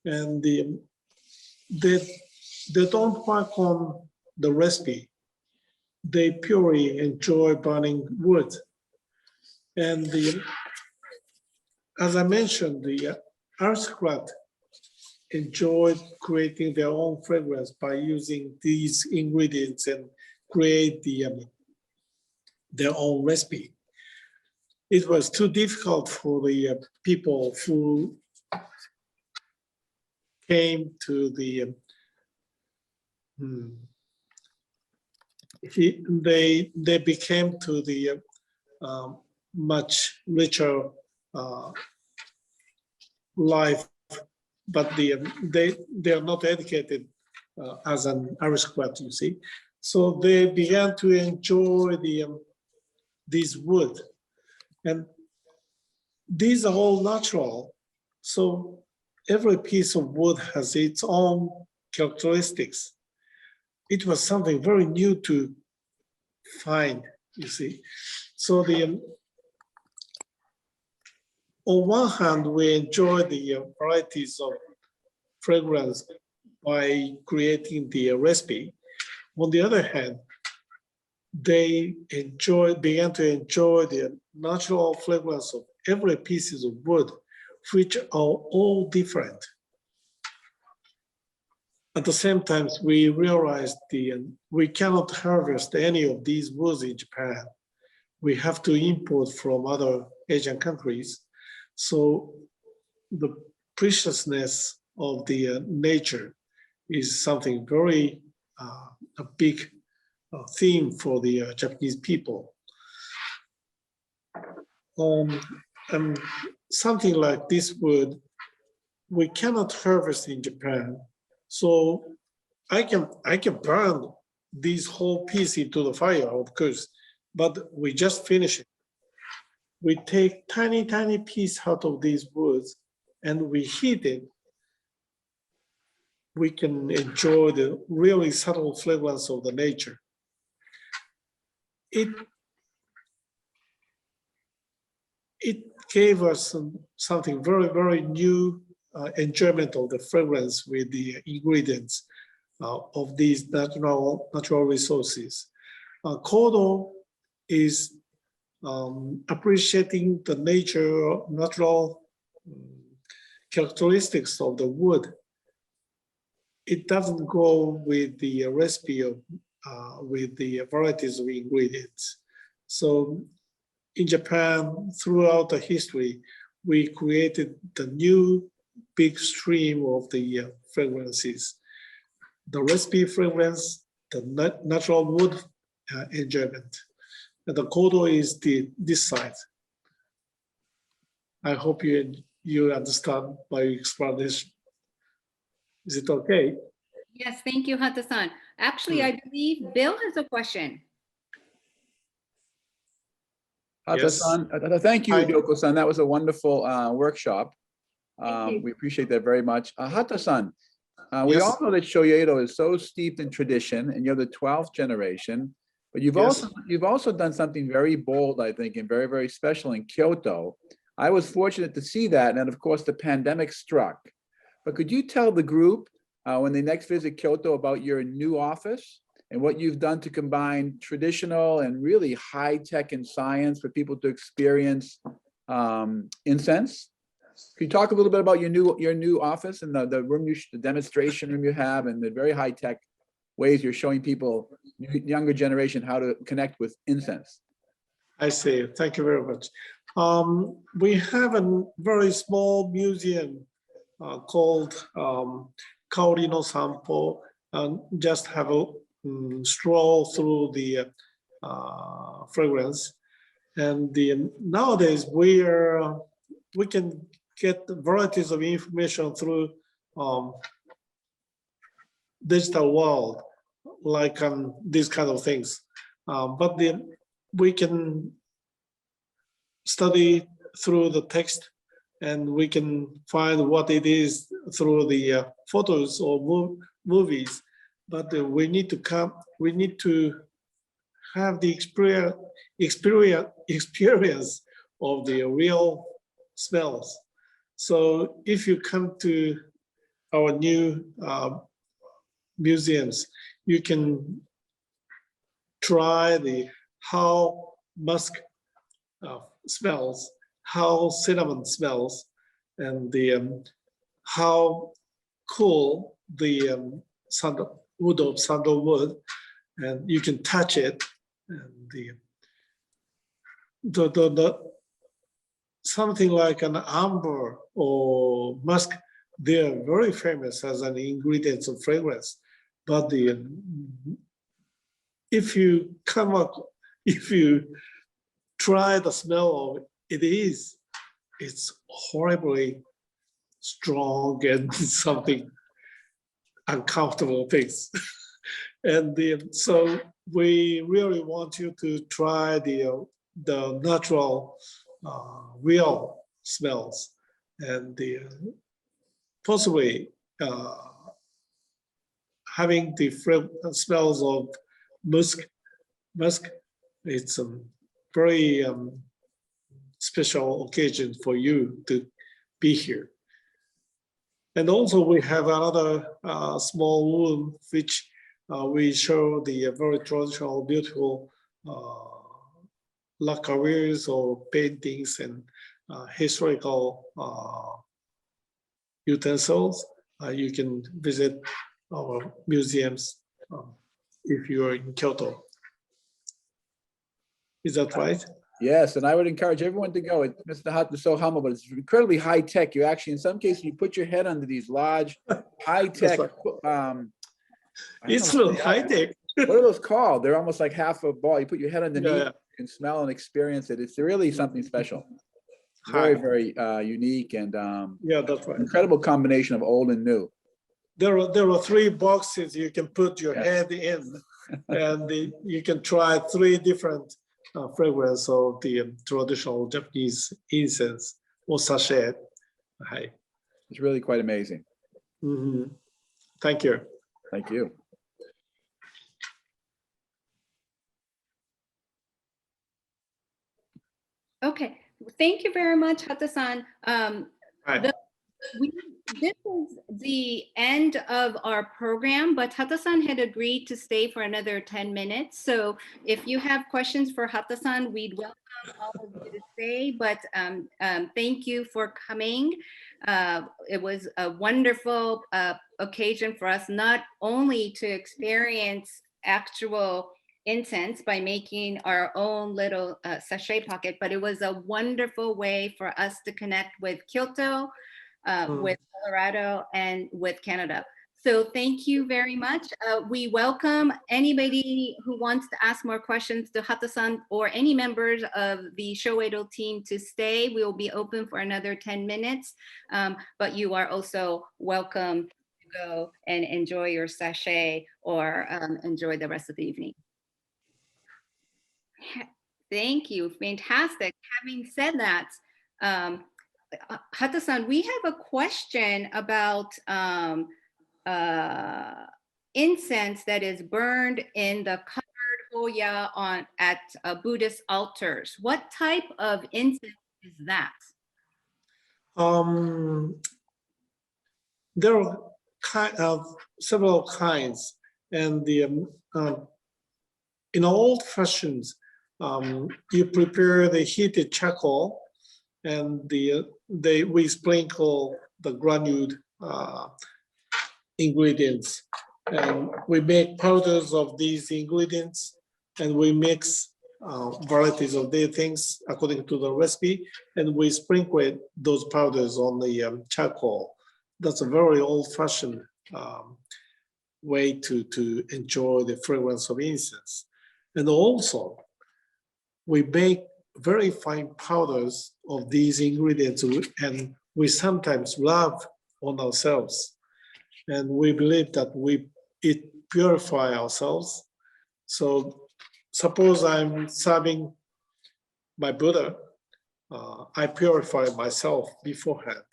and they don't work on the recipe. They purely enjoy burning wood. And as I mentioned, the aristocrat enjoyed creating their own fragrance by using these ingredients and create their own recipe. It was too difficult for the people who came to the they became to the much richer life, but they are not educated as an aristocrat, you see. So they began to enjoy these wood, and these are all natural. So every piece of wood has its own characteristics. It was something very new to find, you see. So on one hand, we enjoy the varieties of fragrance by creating the recipe. On the other hand, they began to enjoy the natural fragrance of every piece of wood, which are all different. At the same time, we realized we cannot harvest any of these woods in Japan. We have to import from other Asian countries. So the preciousness of the nature is something very a big theme for the Japanese people. And something like this wood, we cannot harvest in Japan. So I can burn this whole piece into the fire, of course, but we just finish it. We take tiny piece out of these woods and we heat it. We can enjoy the really subtle fragrance of the nature. It gave us something very, very new enjoyment of the fragrance with the ingredients of these natural resources. Kodo is appreciating the natural characteristics of the wood. It doesn't go with the recipe of, with the varieties of ingredients. So in Japan, throughout the history, we created the new big stream of the fragrances. The recipe fragrance, the natural wood enjoyment. And the Kodo is this side. I hope you understand my explanation. Is it okay? Yes, thank you, Hata-san. Actually, I believe Bill has a question. Hata-san, thank you, Hi. Yoko-san. That was a wonderful workshop. Thank you. We appreciate that very much. Hata-san, we Yes. all know that Shoyeido is so steeped in tradition, and you're the 12th generation. But you've Yes. also done something very bold, I think, and very, very special in Kyoto. I was fortunate to see that, and of course, the pandemic struck. But could you tell the group when they next visit Kyoto about your new office and what you've done to combine traditional and really high tech and science for people to experience incense? Can you talk a little bit about your new office and the room, the demonstration room you have, and the very high tech ways you're showing people, younger generation, how to connect with incense? I see. Thank you very much. We have a very small museum called Kaori no Sanpo, and just have a stroll through the fragrance. And nowadays we can get varieties of information through digital world, like these kind of things. But we can study through the text, and we can find what it is through the photos or movies. But we need to have the experience of the real smells. So if you come to our new museums, you can try how musk smells, how cinnamon smells, and how cool the wood of sandalwood, and you can touch it, and the something like an amber or musk, they are very famous as an ingredients of fragrance. But if you try the smell of it's horribly strong and something uncomfortable things. And so we really want you to try the natural, real smells, and possibly having the smells of musk. It's a very special occasion for you to be here. And also we have another small room which we show the very traditional, beautiful lacquers or paintings and historical utensils. You can visit our museums if you are in Kyoto. Is that right? Yes, and I would encourage everyone to go. Mr. Hata is so humble, but it's incredibly high tech. You actually, in some cases, you put your head under these large, high tech. It's not high tech. What are those called? They're almost like half a ball. You put your head underneath, Yeah. you can smell and experience it. It's really something special. Very, very unique and Yeah, that's right. incredible combination of old and new. There are 3 boxes you can put your head in, and you can try 3 different fragrance of the traditional Japanese incense or sachet. Hi. It's really quite amazing. Mm-hmm. Thank you. Thank you. Okay, thank you very much, Hata-san. Hi. this is the end of our program, but Hata-san had agreed to stay for another 10 minutes. So if you have questions for Hata-san, we'd welcome all of you to stay, but thank you for coming. It was a wonderful occasion for us, not only to experience actual incense by making our own little sachet pocket, but it was a wonderful way for us to connect with Kyoto, with Colorado, and with Canada. So thank you very much. We welcome anybody who wants to ask more questions to Hata-san or any members of the Shoyeido team to stay. We will be open for another 10 minutes, but you are also welcome to go and enjoy your sachet or enjoy the rest of the evening. Thank you, fantastic. Having said that, Hata-san, we have a question about incense that is burned in the covered hoya at Buddhist altars. What type of incense is that? There are several kinds, and in old fashions, you prepare the heated charcoal, and we sprinkle the granuled ingredients, and we make powders of these ingredients, and we mix varieties of these things according to the recipe, and we sprinkle those powders on the charcoal. That's a very old-fashioned way to enjoy the fragrance of incense. And also, we make very fine powders of these ingredients, and we sometimes rub on ourselves. And we believe that it purifies ourselves. So suppose I'm serving my Buddha, I purify myself beforehand.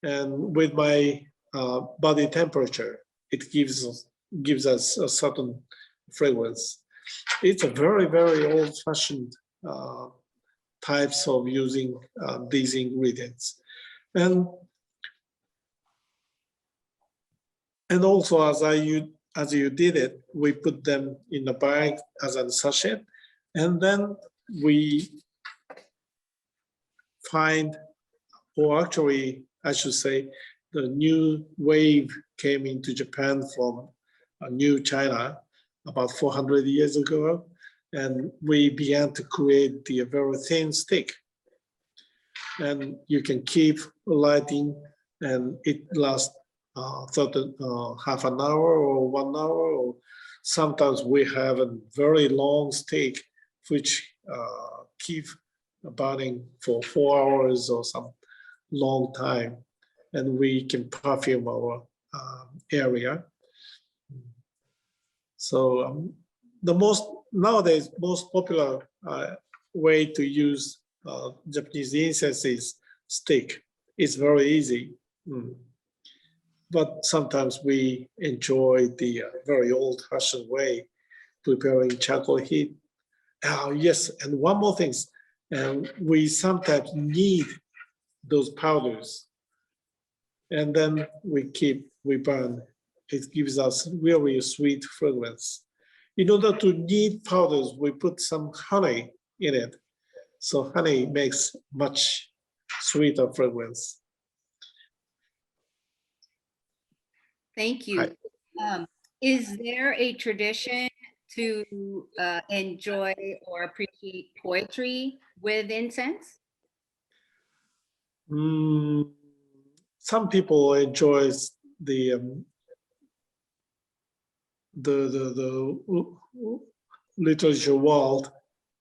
And with my body temperature, it gives us a certain fragrance. It's a very, very old-fashioned types of using these ingredients. And also, as you did it, we put them in a bag as a sachet, and then we find, or actually, I should say, the new wave came into Japan from New China about 400 years ago, and we began to create the very thin stick. And you can keep lighting, and it lasts half an hour or 1 hour, or sometimes we have a very long stick which keep burning for 4 hours or some long time, and we can perfume our area. So nowadays most popular way to use Japanese incense is stick. It's very easy. But sometimes we enjoy the very old-fashioned way, preparing charcoal heat. Yes, and one more thing, we sometimes knead those powders, and then we burn. It gives us really sweet fragrance. In order to knead powders, we put some honey in it. So honey makes much sweeter fragrance. Thank you. Is there a tradition to enjoy or appreciate poetry with incense? Some people enjoy the literature world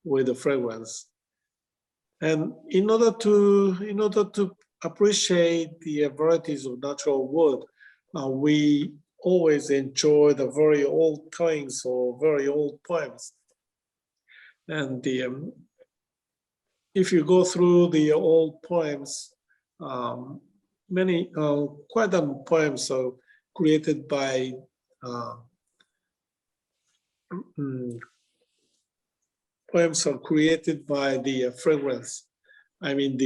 with the fragrance, and in order to appreciate the varieties of natural wood, we always enjoy the very old poems or very old poems. And if you go through the old poems, many quite a poems are created by the fragrance. I mean,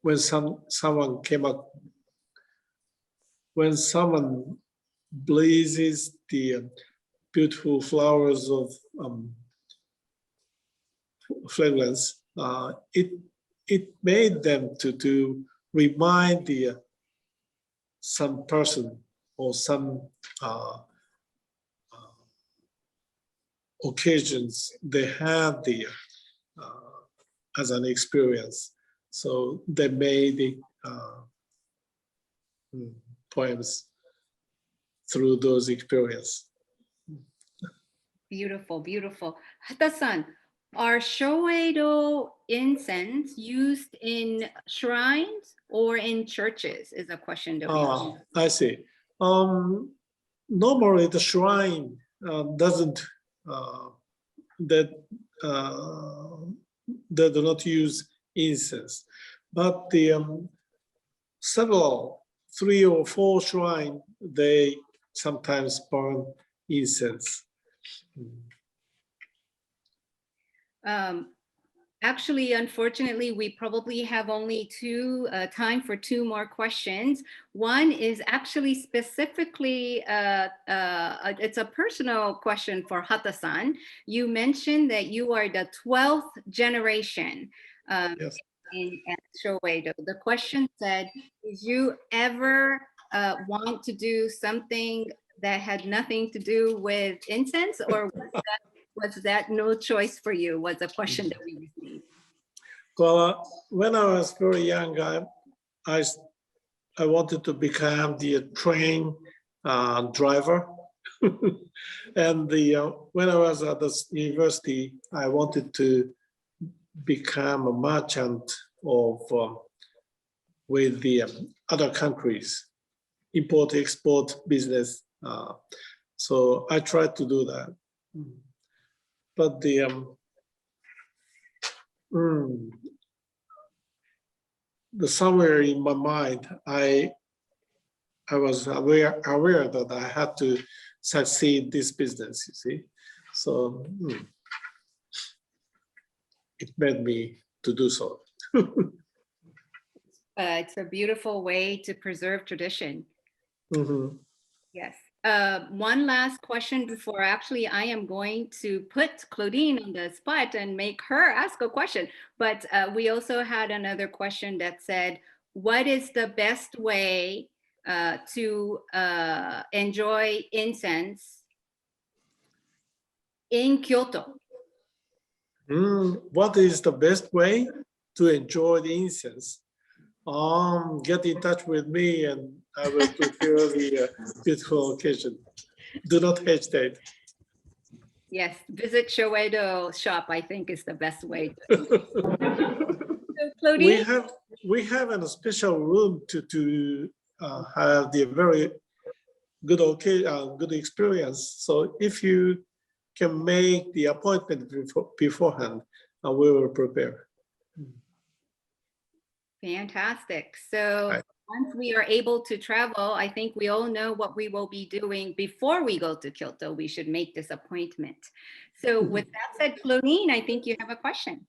when someone came up when someone blazes the beautiful flowers of fragrance, it made them to remind the some person or some occasions they had the as an experience. So they made the poems through those experiences. Beautiful, beautiful. Hata-san, are Shoyeido incense used in shrines or in churches is a question that we I see. Normally the shrine doesn't that they do not use incense, but the several 3 or 4 shrine they sometimes burn incense. Actually, unfortunately, we probably have only time for 2 more questions. One is actually specifically, it's a personal question for Hata-san. You mentioned that you are the 12th generation Yes. at Shoyeido. The question said, did you ever want to do something that had nothing to do with incense, or was that no choice for you, was a question that we received. Well, when I was very young, I wanted to become the train driver. And when I was at the university, I wanted to become a merchant of with the other countries, import-export business. So I tried to do that. But somewhere in my mind, I was aware that I had to succeed this business, you see. So it made me to do so. It's a beautiful way to preserve tradition. Yes. One last question before actually I am going to put Claudine on the spot and make her ask a question. But we also had another question that said, what is the best way to enjoy incense in Kyoto? What is the best way to enjoy the incense? Get in touch with me and I will prepare the beautiful occasion. Do not hesitate. Yes, visit Shoyeido shop, I think is the best way. So, Claudine? We have a special room to have the very good experience. So if you can make the appointment beforehand, we will prepare. Fantastic. So once we are able to travel, I think we all know what we will be doing before we go to Kyoto. We should make this appointment. So with that said, Claudine, I think you have a question.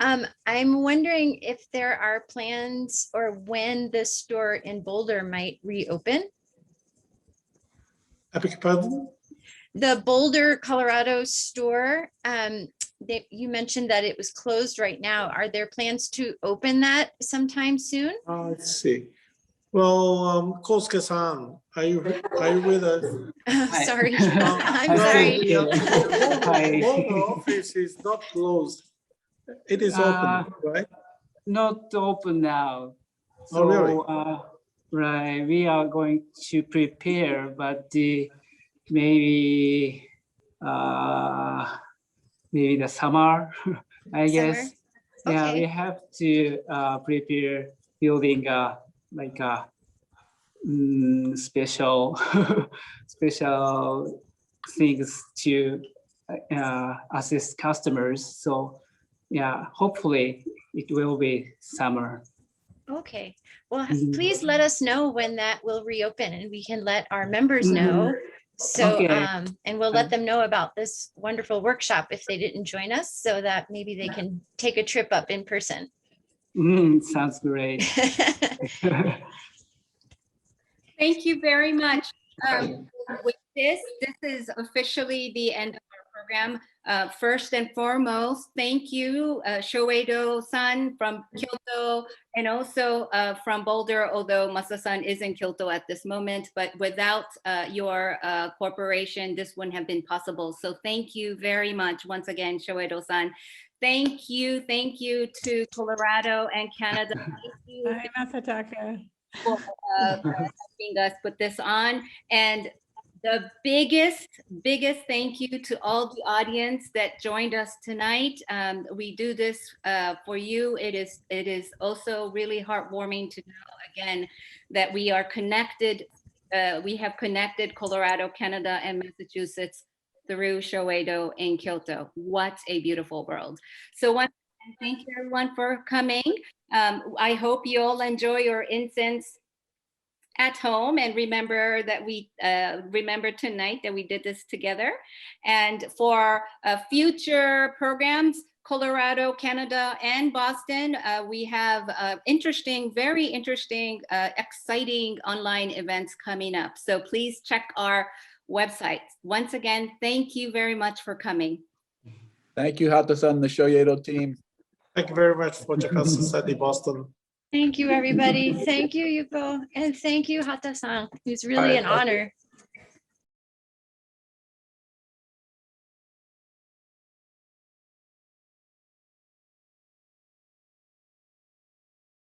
I'm wondering if there are plans or when the store in Boulder might reopen. I beg your pardon? The Boulder, Colorado store, you mentioned that it was closed right now. Are there plans to open that sometime soon? Let's see. Well, Kosuke-san, are you with us? Sorry, I'm sorry. The Boulder office is not closed. It is open, right? Not open now. Oh, really? Right, we are going to prepare, but maybe maybe the summer, I guess. Yeah, Okay. we have to prepare building like a special special things to assist customers. So yeah, hopefully it will be summer. Okay, well, please let us know when that will reopen and we can let our members know. So, Okay. and we'll let them know about this wonderful workshop if they didn't join us, so that maybe they can take a trip up in person. Sounds great. Thank you very much. With this is officially the end of our program. First and foremost, thank you, Shoyeido-san from Kyoto, and also from Boulder, although Masa-san is in Kyoto at this moment, but without your corporation, this wouldn't have been possible. So thank you very much once again, Shoyeido-san. Thank you to Colorado and Canada. Thank you. Bye, Masataka. For helping us put this on. And the biggest thank you to all the audience that joined us tonight. We do this for you. It is also really heartwarming to know again that we are connected. We have connected Colorado, Canada, and Massachusetts through Shoyeido in Kyoto. What a beautiful world. So once again, thank you everyone for coming. I hope you all enjoy your incense at home, and remember that we remember tonight that we did this together. And for future programs, Colorado, Canada, and Boston, we have very interesting, exciting online events coming up. So please check our website. Once again, thank you very much for coming. Thank you, Hata-san, the Shoyeido team. Thank you very much for Japan Society Boston. Thank you, everybody. Thank you, Yuko. And thank you, Hata-san. It's really an honor.